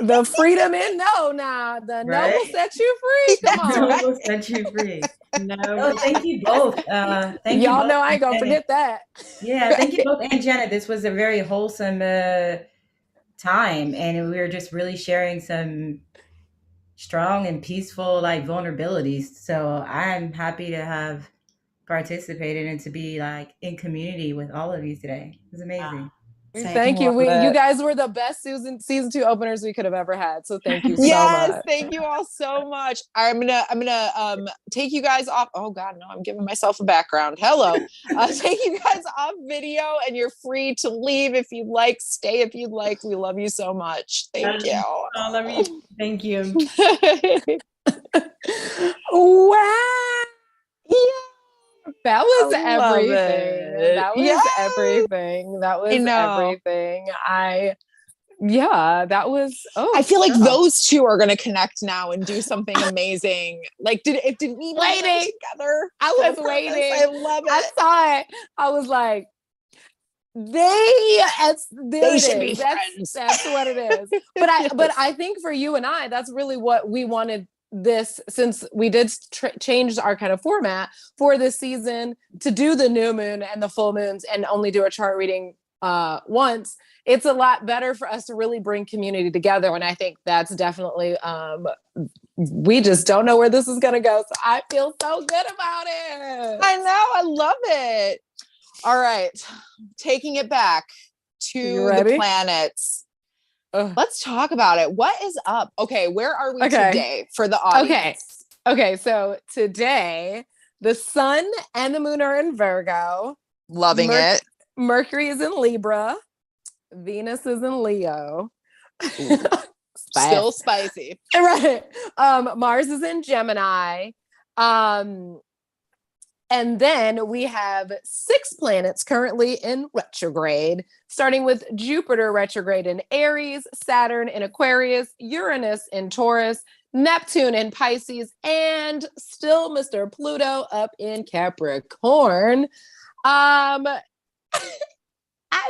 the freedom in no now. The no Right? will set you free. Come on. No will set you free. No. Oh, thank you both. Thank you Y'all both, know I ain't gonna Janet. forget that. Yeah, thank you both and Janet. This was a very wholesome time, and we were just really sharing some strong and peaceful like vulnerabilities. So I'm happy to have participated and to be like in community with all of you today. It was amazing. Thank you. You guys were the best season 2 openers we could have ever had. So thank you so much. Thank you all so much. I'm gonna take you guys off. Oh God, no, I'm giving myself a background. Hello. Take you guys off video, and you're free to leave if you'd like, stay if you'd like. We love you so much. Thank you. I love you. Thank you. Wow. Yeah. That was I love everything. it. That was Yes. everything. That was I know. everything. That was. Oh, I feel like girl. those two are gonna connect now and do something amazing. Like, did we wait together? I for was the waiting. purpose? I love it. I saw it. I was like, they should be friends. That's what it is. But I think for you and I, that's really what we wanted this, since we did change our kind of format for this season to do the new moon and the full moons and only do a chart reading once. It's a lot better for us to really bring community together. And I think that's definitely, we just don't know where this is going to go. So I feel so good about it. I know. I love it. All right. Taking it back to the planets. Let's talk about it. What is up? Okay. Where are we today for the audience? Okay. So today the sun and the moon are in Virgo. Loving it. Mercury is in Libra. Venus is in Leo. Still spicy. Right. Mars is in Gemini. And then we have 6 planets currently in retrograde, starting with Jupiter retrograde in Aries, Saturn in Aquarius, Uranus in Taurus, Neptune in Pisces, and still Mr. Pluto up in Capricorn. I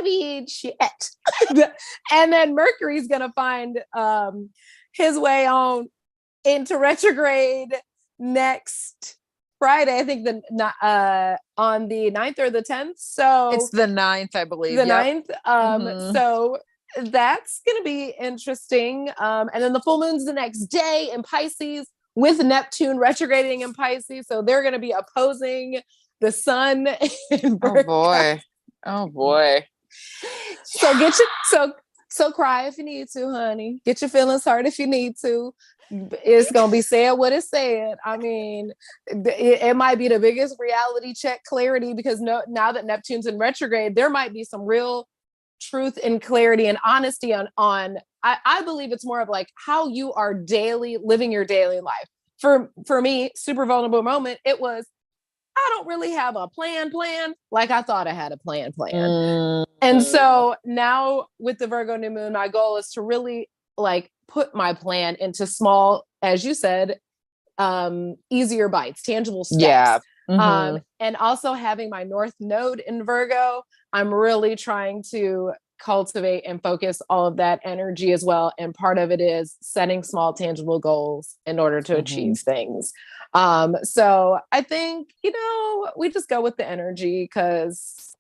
mean, shit. And then Mercury's going to find his way on into retrograde next Friday, I think on the 9th or the 10th. So it's the 9th, I believe. The 9th. So that's going to be interesting. And then the full moon's the next day in Pisces with Neptune retrograding in Pisces. So they're going to be opposing the sun in Virgo. Oh boy. So so cry if you need to, honey. Get your feelings hurt if you need to. It's gonna be said what it said. I mean, it might be the biggest reality check clarity, because now that Neptune's in retrograde, there might be some real truth and clarity and honesty on I believe it's more of like how you are living your daily life. For me, super vulnerable moment, it was, I don't really have a plan like I thought I had a plan. And so now with the Virgo new moon, my goal is to really like put my plan into small, as you said, easier bites, tangible steps. Yeah. And also having my North Node in Virgo, I'm really trying to cultivate and focus all of that energy as well. And part of it is setting small, tangible goals in order to achieve things. So I think, we just go with the energy, because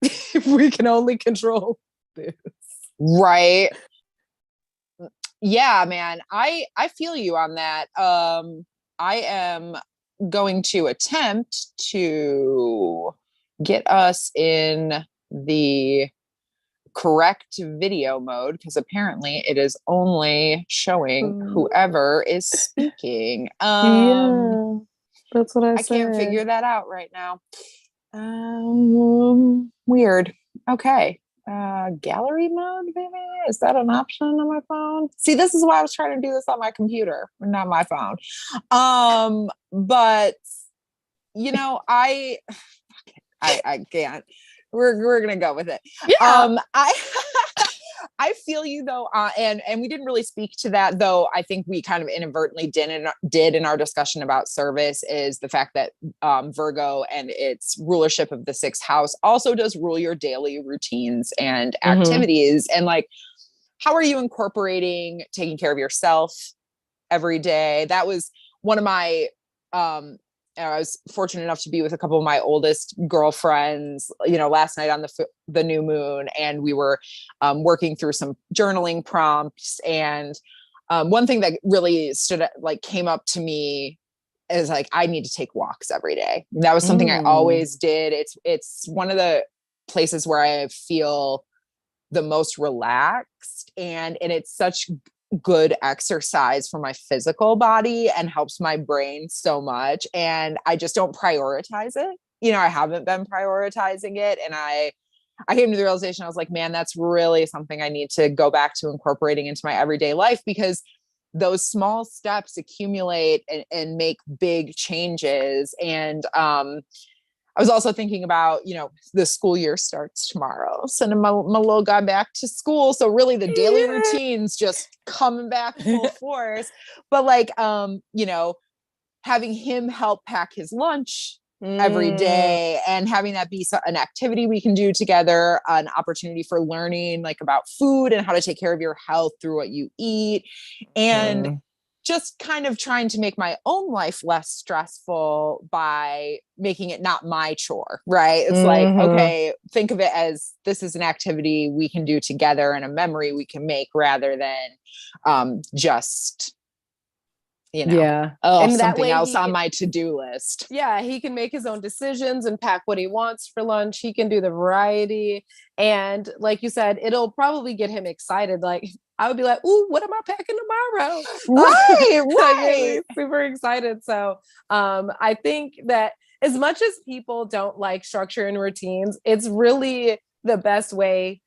If we can only control this. Right. Yeah, man. I feel you on that. I am going to attempt to get us in the correct video mode because apparently it is only showing whoever is speaking. Yeah, that's what I I said. can't figure that out right now. Weird. Okay. Gallery mode, maybe? Is that an option on my phone? See, this is why I was trying to do this on my computer, not my phone. But you know, I can't. We're gonna go with it. Yeah. I feel you though, and we didn't really speak to that though. I think we kind of inadvertently did in our discussion about service is the fact that Virgo and its rulership of the sixth house also does rule your daily routines and activities. And like, how are you incorporating taking care of yourself every day? That was one of my I was fortunate enough to be with a couple of my oldest girlfriends, you know, last night on the new moon, and we were working through some journaling prompts. And one thing that really came up to me is like, I need to take walks every day. That was something I always did. It's one of the places where I feel the most relaxed, and it's such good exercise for my physical body and helps my brain so much. And I just don't prioritize it. You know, I haven't been prioritizing it. And I came to the realization, I was like, man, that's really something I need to go back to incorporating into my everyday life, because those small steps accumulate and make big changes. And I was also thinking about, you know, the school year starts tomorrow, sending my little guy back to school. So really the daily routines just coming back full force. But like, you know, having him help pack his lunch every day and having that be an activity we can do together, an opportunity for learning like about food and how to take care of your health through what you eat. And just kind of trying to make my own life less stressful by making it not my chore, right? It's like, okay, think of it as this is an activity we can do together and a memory we can make rather than just, you know, and something else on my to-do list. Yeah, he can make his own decisions and pack what he wants for lunch. He can do the variety. And like you said, it'll probably get him excited. Like I would be like, ooh, what am I packing tomorrow? Right. Super excited. So I think that as much as people don't like structure and routines, it's really the best way.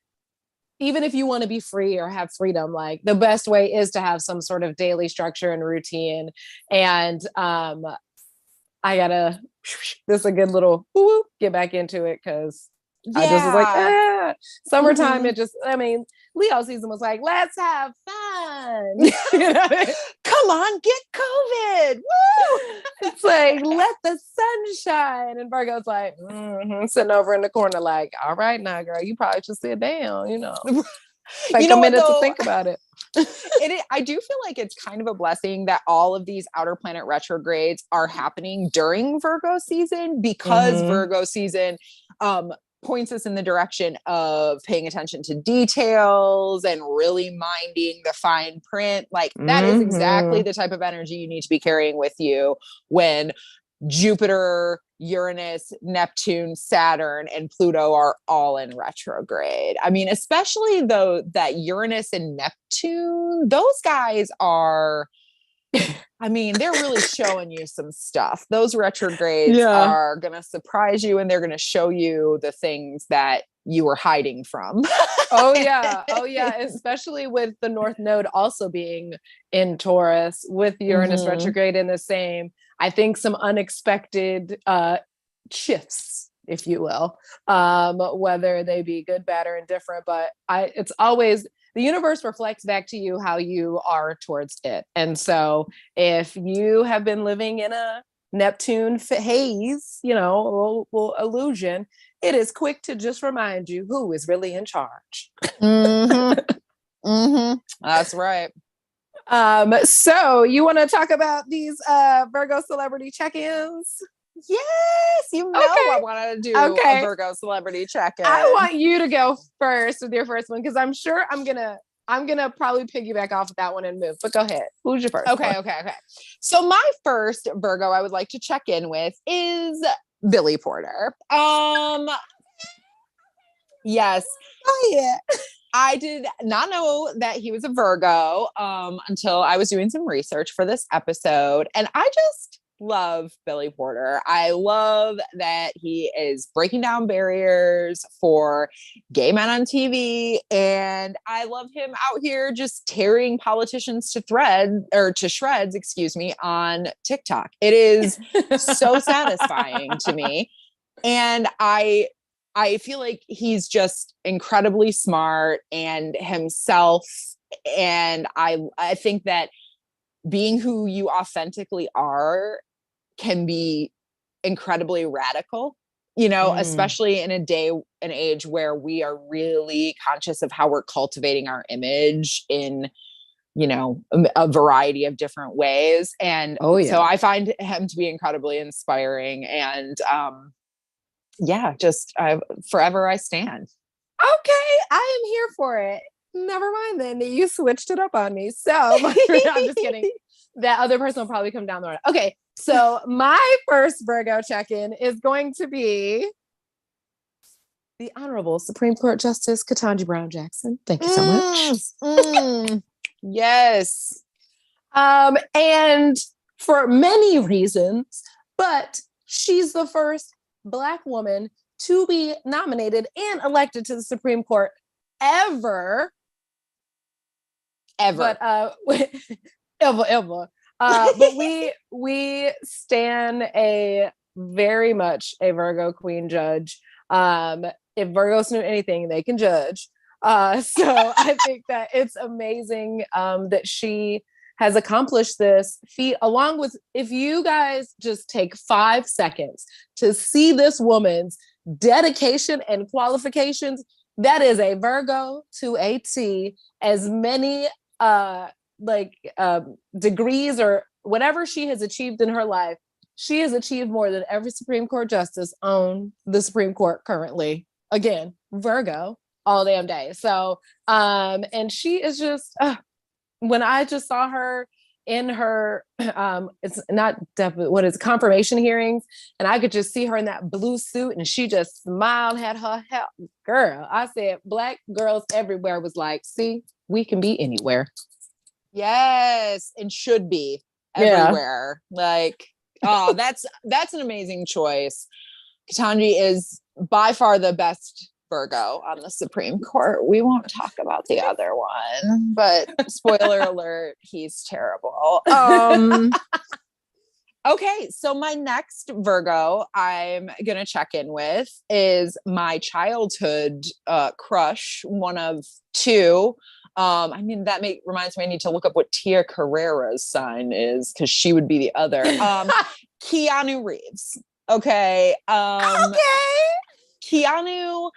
Even if you want to be free or have freedom, like the best way is to have some sort of daily structure and routine. And this is a good little get back into it, because I just was like, summertime. It just, I mean, Leo season was like, let's have fun. You know? Come on, get COVID. Woo! It's like, let the sun shine. And Virgo's like, sitting over in the corner, like, all right, now, girl, you probably should sit down, you know. Take you know a minute what, though? to think about it. I do feel like it's kind of a blessing that all of these outer planet retrogrades are happening during Virgo season, because Virgo season points us in the direction of paying attention to details and really minding the fine print. Like that is exactly the type of energy you need to be carrying with you when Jupiter, Uranus, Neptune, Saturn, and Pluto are all in retrograde. I mean, especially though that Uranus and Neptune, those guys are, I mean, they're really showing you some stuff. Those retrogrades are going to surprise you, and they're going to show you the things that you were hiding from. Oh yeah. Especially with the North Node also being in Taurus, with Uranus retrograde in the same. I think some unexpected shifts, if you will, whether they be good, bad, or indifferent. But it's always, the universe reflects back to you how you are towards it. And so if you have been living in a Neptune haze, you know, a little illusion, it is quick to just remind you who is really in charge. That's right. So you want to talk about these Virgo celebrity check-ins? Yes, you know I want to do a Virgo celebrity check-in. I want you to go first with your first one because I'm sure I'm gonna probably piggyback off of that one and move. But go ahead. Who's your first? Okay. So my first Virgo I would like to check in with is Billy Porter. Yes. Oh yeah. I did not know that he was a Virgo until I was doing some research for this episode. And I just love Billy Porter. I love that he is breaking down barriers for gay men on TV. And I love him out here just tearing politicians to shreds, on TikTok. It is so satisfying to me. And I feel like he's just incredibly smart and himself. And I think that being who you authentically are can be incredibly radical, especially in a day and age where we are really conscious of how we're cultivating our image in, a variety of different ways. And so I find him to be incredibly inspiring and, forever I stand. Okay, I am here for it. Never mind then. You switched it up on me. So I'm just kidding. That other person will probably come down the road. Okay, so my first Virgo check-in is going to be the Honorable Supreme Court Justice Ketanji Brown Jackson. Thank you so much. Yes. And for many reasons, but she's the first Black woman to be nominated and elected to the Supreme Court ever. But ever. But we stand very much a Virgo queen judge. If Virgos knew anything, they can judge. So I think that it's amazing that she has accomplished this feat, along with, if you guys just take 5 seconds to see this woman's dedication and qualifications, that is a Virgo to a T. As many degrees or whatever she has achieved in her life, she has achieved more than every Supreme Court justice on the Supreme Court currently. Again, Virgo all damn day. So, and she is just, when I just saw her in her, it's not confirmation hearings, and I could just see her in that blue suit, and she just smiled, had her hair. Girl, I said, Black girls everywhere was like, see, we can be anywhere. Yes, and should be everywhere. That's an amazing choice. Ketanji is by far the best Virgo on the Supreme Court. We won't talk about the other one, but spoiler alert, he's terrible. Okay, so my next Virgo I'm going to check in with is my childhood crush, one of two. That reminds me I need to look up what Tia Carrera's sign is, because she would be the other. Keanu Reeves. Okay. Keanu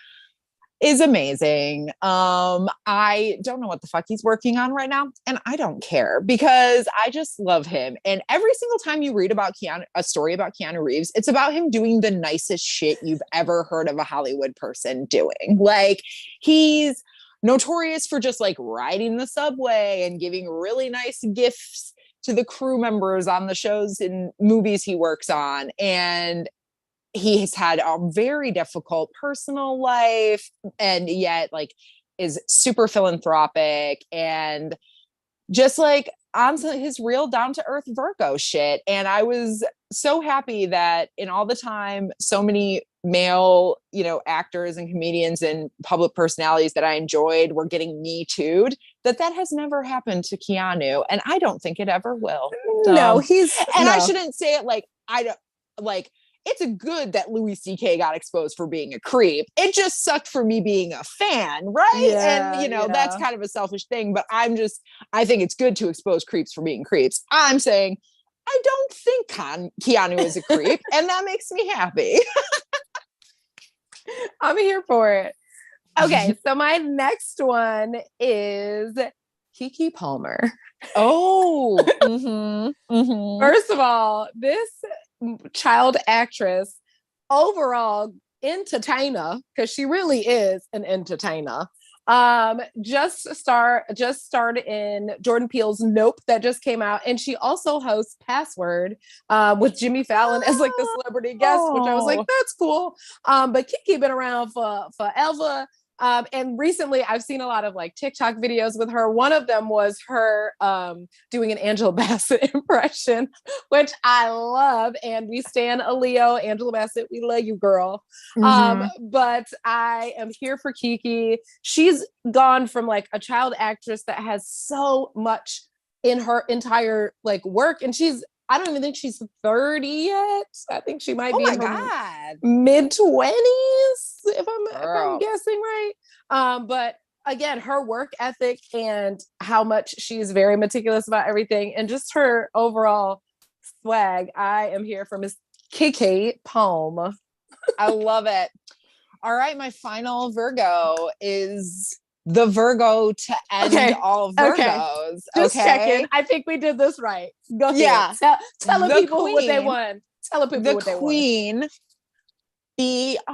is amazing. I don't know what the fuck he's working on right now, and I don't care because I just love him. And every single time you read about a story about Keanu Reeves, it's about him doing the nicest shit you've ever heard of a Hollywood person doing. Like, he's notorious for just like riding the subway and giving really nice gifts to the crew members on the shows and movies he works on. And he has had a very difficult personal life, and yet is super philanthropic and just on his real down to earth Virgo shit. And I was so happy that in all the time, so many male, actors and comedians and public personalities that I enjoyed were getting Me Too'd, that has never happened to Keanu. And I don't think it ever will. No, I shouldn't say it it's a good that Louis C.K. got exposed for being a creep. It just sucked for me being a fan, right? Yeah, and that's kind of a selfish thing, but I think it's good to expose creeps for being creeps. I'm saying I don't think Keanu is a creep, and that makes me happy. I'm here for it. Okay, so my next one is Keke Palmer. Oh, First of all, this child actress, overall entertainer, because she really is an entertainer. Just starred in Jordan Peele's Nope that just came out, and she also hosts Password with Jimmy Fallon as like the celebrity guest, which I was like, that's cool. But Kiki been around for forever. And recently I've seen a lot of like TikTok videos with her. One of them was her doing an Angela Bassett impression, which I love. And we stan a Leo. Angela Bassett, we love you, girl. But I am here for Kiki. She's gone from like a child actress that has so much in her entire like work. And I don't even think she's 30 yet. I think she might be in her mid-20s, if I'm guessing right. But again, her work ethic and how much she's very meticulous about everything and just her overall swag. I am here for Miss Kiki Palm. I love it. All right, my final Virgo is the Virgo to end all Virgos. Just checking. I think we did this right. Go ahead. Tell the people what they want. Tell the people what they want. The Queen,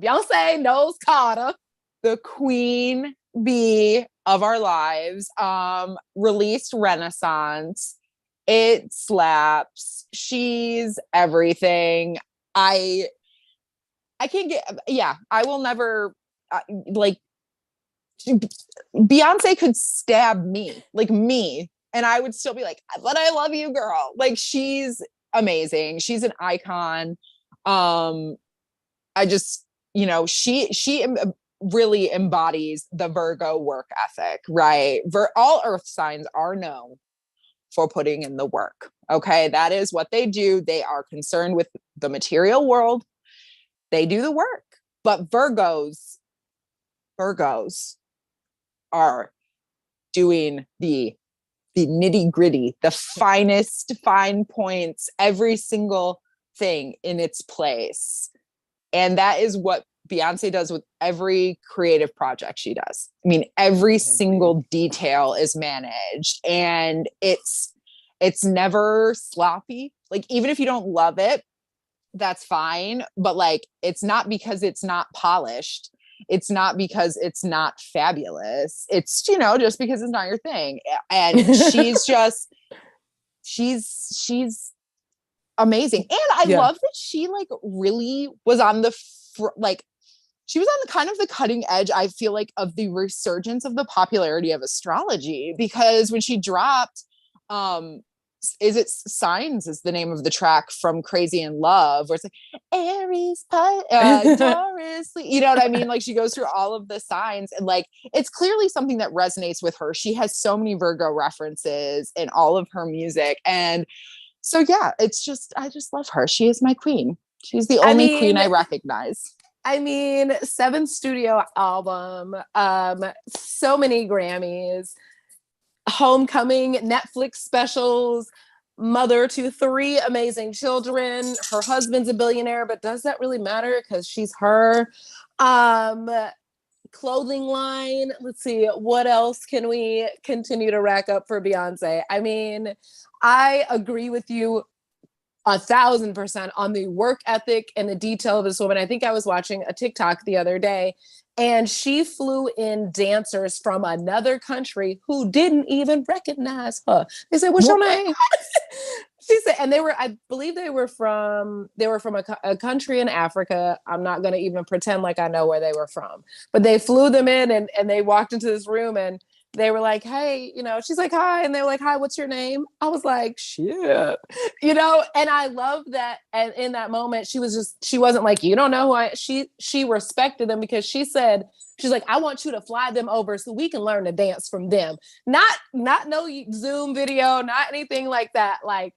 Beyonce knows Carter. The Queen Bee of our lives. Released Renaissance. It slaps. She's everything. I can't I will never like Beyonce could stab me, and I would still be like, but I love you, girl. Like, she's amazing. She's an icon. I just, she really embodies the Virgo work ethic, right? All earth signs are known for putting in the work. Okay. That is what they do. They are concerned with the material world. They do the work, but Virgos are doing the nitty gritty, the finest fine points, every single thing in its place. And that is what Beyonce does with every creative project she does. I mean, every single detail is managed, and it's never sloppy. Like, even if you don't love it, that's fine. But like, it's not because it's not polished. It's not because it's not fabulous. It's, just because it's not your thing. And she's amazing. And I love that she like really was on she was on the kind of the cutting edge, I feel like, of the resurgence of the popularity of astrology, because when she dropped, is it Signs is the name of the track from Crazy in Love, where it's like Aries, Taurus, you know what I mean? Like, she goes through all of the signs, and like, it's clearly something that resonates with her. She has so many Virgo references in all of her music. And so, I just love her. She is my queen. She's the only queen I recognize. I mean, 7 studio album, so many Grammys, Homecoming, Netflix specials, mother to 3 amazing children. Her husband's a billionaire, but does that really matter? Because she's her. Clothing line. Let's see, what else can we continue to rack up for Beyonce? I mean, I agree with you 1,000% on the work ethic and the detail of this woman. I think I was watching a TikTok the other day, and she flew in dancers from another country who didn't even recognize her. They said, "What's your name?" She said, and I believe they were from a country in Africa. I'm not going to even pretend like I know where they were from, but they flew them in, and they walked into this room, and they were like, "Hey," she's like, "Hi." And they were like, "Hi, what's your name?" I was like, "Shit," and I love that. And in that moment, she wasn't like, "You don't know who she respected them," because she said, she's like, "I want you to fly them over so we can learn to dance from them." Not no Zoom video, not anything like that. Like,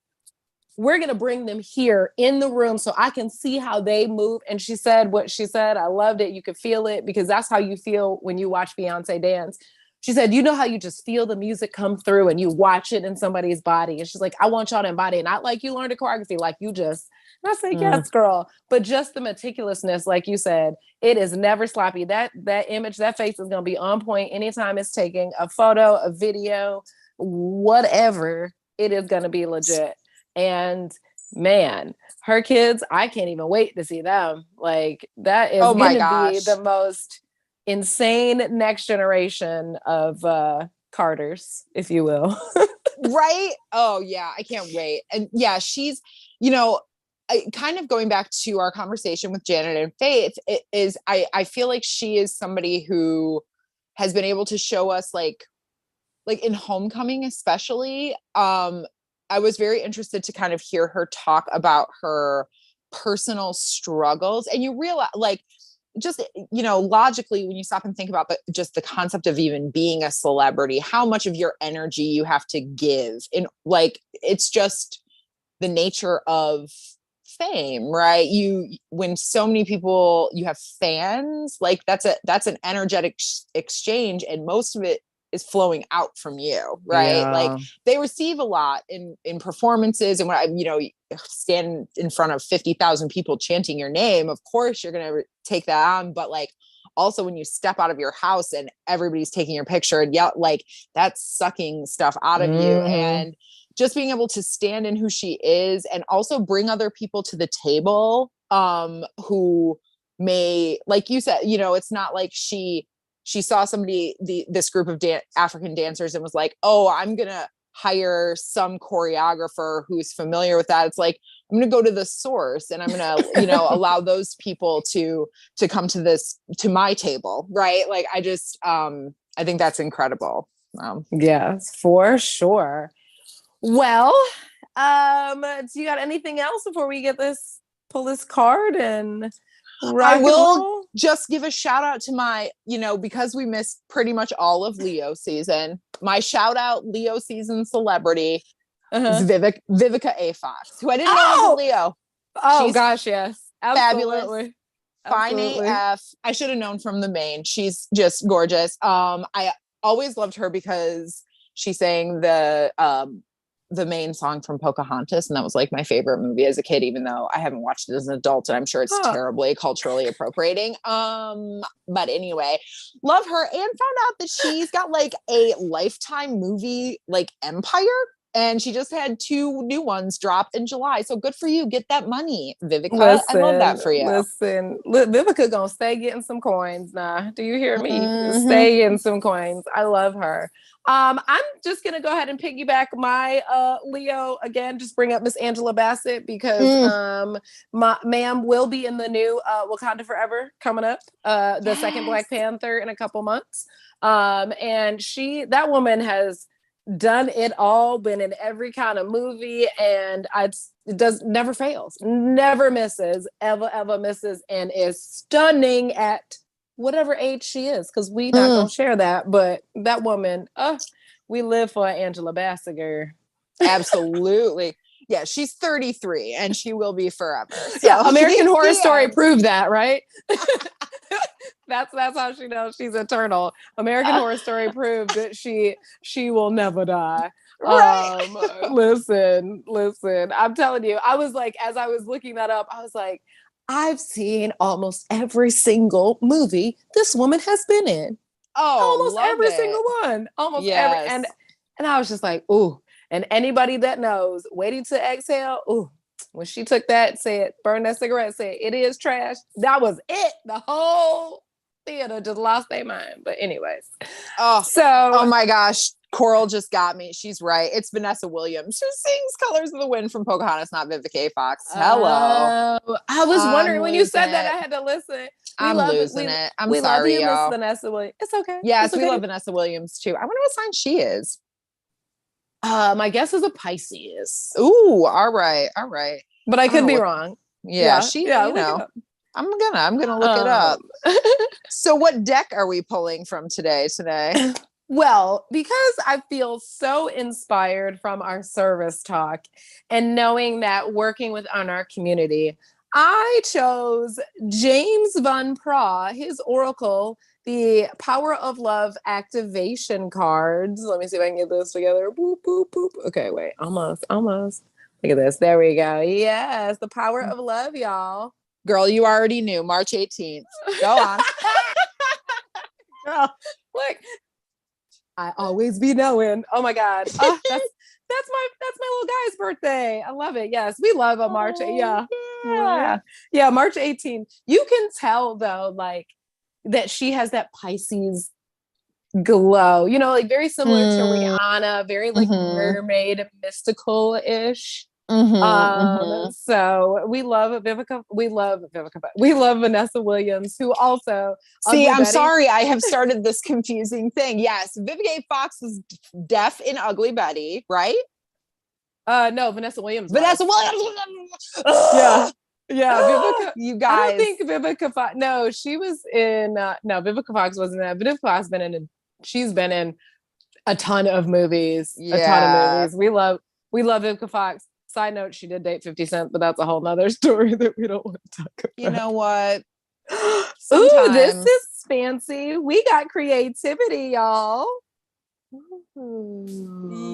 we're going to bring them here in the room so I can see how they move. And she said what she said. I loved it. You could feel it, because that's how you feel when you watch Beyonce dance. She said, how you just feel the music come through and you watch it in somebody's body. And she's like, "I want y'all to embody it. Not like you learned a choreography, like you just." And I said, "Yes, girl." But just the meticulousness, like you said, it is never sloppy. That image, that face is going to be on point anytime it's taking a photo, a video, whatever. it is going to be legit. And man, her kids, I can't even wait to see them. Like that is going to be the most insane next generation of Carters, if you will. Right? Oh yeah, I can't wait. And yeah, she's, kind of going back to our conversation with Janet and Faith, I feel like she is somebody who has been able to show us like in Homecoming, especially, I was very interested to kind of hear her talk about her personal struggles. And you realize, like, just, logically, when you stop and think about just the concept of even being a celebrity, how much of your energy you have to give in, like, it's just the nature of fame, right? When so many people, you have fans, like that's an energetic exchange, and most of it is flowing out from you, right? Yeah. Like they receive a lot in performances, and when I stand in front of 50,000 people chanting your name, of course you're going to take that on, but like also when you step out of your house and everybody's taking your picture and like that's sucking stuff out of you. And just being able to stand in who she is and also bring other people to the table, who may, like you said, it's not like she saw somebody, this group of African dancers, and was like, oh, I'm going to hire some choreographer who's familiar with that. It's like, I'm going to go to the source and I'm going to, allow those people to come to my table. Right. Like, I just, I think that's incredible. Yes, for sure. Well, do you got anything else before we pull this card and I will just give a shout out to my, because we missed pretty much all of Leo season, my shout out Leo season celebrity is Vivica A. Fox, who I didn't know was a Leo. Oh, she's gosh, yes. Absolutely. Fine AF. I should have known from the main. She's just gorgeous. I always loved her because she sang the main song from Pocahontas, and that was like my favorite movie as a kid, even though I haven't watched it as an adult, and I'm sure it's terribly culturally appropriating. But anyway, love her, and found out that she's got like a Lifetime movie like empire, and she just had 2 new ones drop in July. So good for you. Get that money, Vivica. I love that for you. Listen, Vivica gonna stay getting some coins now. Do you hear me? Stay getting some coins. I love her. I'm just gonna go ahead and piggyback my Leo again. Just bring up Miss Angela Bassett because ma'am will be in the new Wakanda Forever coming up, the second Black Panther in a couple months. And that woman has done it all, been in every kind of movie, and never fails, never misses, ever misses, and is stunning at whatever age she is, because we not gonna share that, but that woman, we live for Angela Bassett. Absolutely. Yeah, she's 33 and she will be forever. So yeah, American Horror Story proved that, right? That's how she knows she's eternal. American Horror Story proved that she will never die. Right. Listen. I'm telling you, I was like, as I was looking that up, I was like, I've seen almost every single movie this woman has been in. Almost every single one. Almost every. And I was just like, ooh. And anybody that knows, waiting to exhale, ooh. When she took that, said, burn that cigarette, said, it is trash. That was it. The whole theater just lost their mind. But anyways. Oh my gosh. Coral just got me. She's right. It's Vanessa Williams who sings Colors of the Wind from Pocahontas, not Vivica A. Fox. Hello. I was wondering when you said that, I had to listen. I'm losing it. I'm sorry, love you, y'all. Miss Vanessa Williams. It's okay. Yes, we love Vanessa Williams too. I wonder what sign she is. My guess is a Pisces. Ooh, all right. But I could be wrong. Yeah, I'm gonna look it up. So what deck are we pulling from today? Well, because I feel so inspired from our service talk and knowing that working within our community, I chose James Van Praagh, his oracle, the Power of Love activation cards. Let me see if I can get this together. Boop, boop, boop. Okay, wait, almost. Look at this. There we go. Yes, the Power of Love, y'all. Girl, you already knew. March 18th. Go on. Girl, look. I always be knowing. Oh my God. That's that's my little guy's birthday. I love it. Yes, we love a March. Yeah. Yeah. Yeah, March 18th. You can tell though, like that she has that Pisces glow, you know, like very similar to Rihanna, very like mermaid mystical-ish. So we love Vivica. We love Vivica. We love Vanessa Williams, who also See, Ugly I'm Betty. sorry, I have started this confusing thing. Yes, Vivica Fox was deaf in Ugly Betty, right? No, Vanessa Williams. Vanessa was. Williams. Yeah, Vivica. You I guys. don't think Vivica Fox. No, she was in. No, Vivica Fox wasn't in that. Vivica Fox been in. She's been in a ton of movies. A ton of movies. We love Vivica Fox. Side note: she did date 50 Cent, but that's a whole nother story that we don't want to talk about. You know what? Ooh, this is fancy. We got creativity, y'all.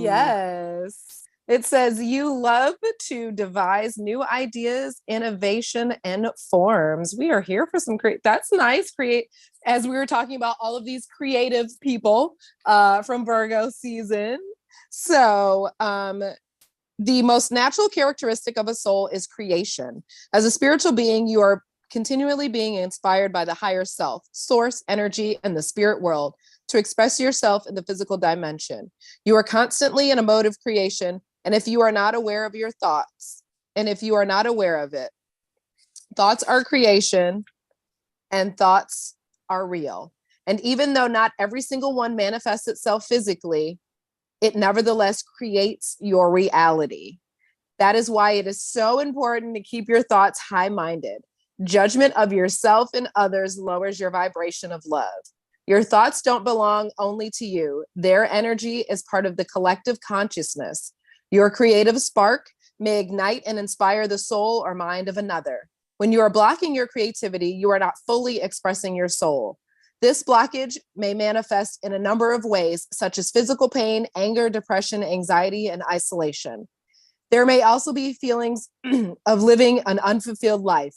Yes. It says you love to devise new ideas, innovation, and forms. We are here for some that's nice. As we were talking about all of these creative people from Virgo season. So the most natural characteristic of a soul is creation. As a spiritual being, you are continually being inspired by the higher self, source, energy, and the spirit world to express yourself in the physical dimension. You are constantly in a mode of creation. And if you are not aware of your thoughts, and if you are not aware of it, thoughts are creation and thoughts are real. And even though not every single one manifests itself physically, it nevertheless creates your reality. That is why it is so important to keep your thoughts high-minded. Judgment of yourself and others lowers your vibration of love. Your thoughts don't belong only to you. Their energy is part of the collective consciousness. Your creative spark may ignite and inspire the soul or mind of another. When you are blocking your creativity, you are not fully expressing your soul. This blockage may manifest in a number of ways, such as physical pain, anger, depression, anxiety, and isolation. There may also be feelings of living an unfulfilled life.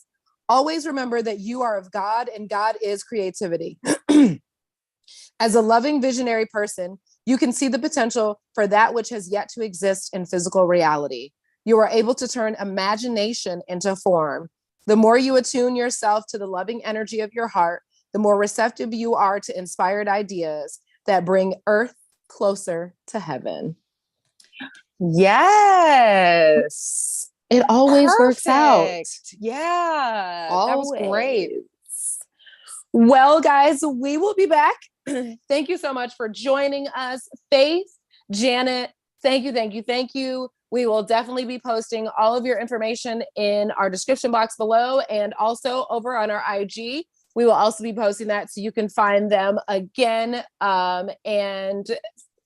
Always remember that you are of God and God is creativity. As a loving, visionary person, you can see the potential for that which has yet to exist in physical reality. You are able to turn imagination into form. The more you attune yourself to the loving energy of your heart, the more receptive you are to inspired ideas that bring Earth closer to heaven. Yes. It always works out. Perfect. Yeah. That was great. Well, guys, we will be back. Thank you so much for joining us. Faith, Janet, thank you. We will definitely be posting all of your information in our description box below and also over on our IG. We will also be posting that so you can find them again. And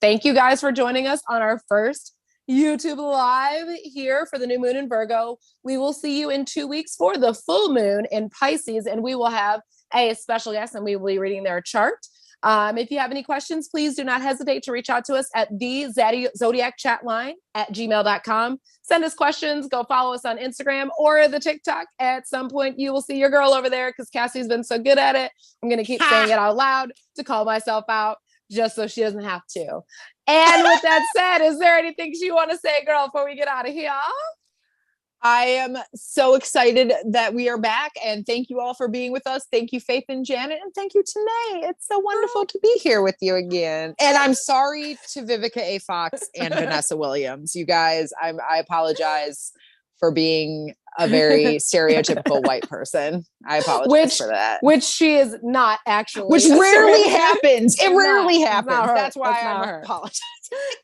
thank you guys for joining us on our first YouTube Live here for the new moon in Virgo. We will see you in 2 weeks for the full moon in Pisces, and we will have a special guest and we will be reading their chart. If you have any questions, please do not hesitate to reach out to us at the Zodiac chat line at gmail.com. Send us questions, go follow us on Instagram or the TikTok. At some point, you will see your girl over there because Cassie's been so good at it. I'm going to keep saying it out loud to call myself out just so she doesn't have to. And with that said, is there anything you want to say, girl, before we get out of here? I am so excited that we are back, and thank you all for being with us. Thank you, Faith and Janet, and thank you, Tennah. It's so wonderful to be here with you again. And I'm sorry to Vivica A. Fox and Vanessa Williams. You guys, I apologize for being a very stereotypical white person. I apologize for that. Which she is not actually. Which rarely happens. It rarely It's happens. not her. That's why That's not I'm her. apologizing.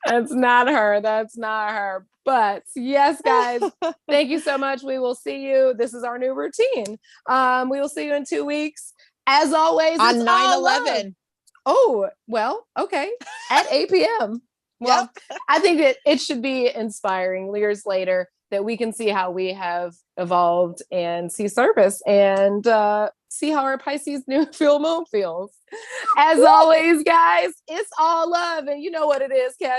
That's not her. That's not her. But yes, guys, thank you so much. We will see you. This is our new routine. We will see you in 2 weeks. As always, On it's 9/11. Oh, well, okay. At 8 p.m. Well, I think that it should be inspiring years later that we can see how we have evolved and see service and see how our Pisces new full moon feels. As always, guys, it's all love. And you know what it is, Cass.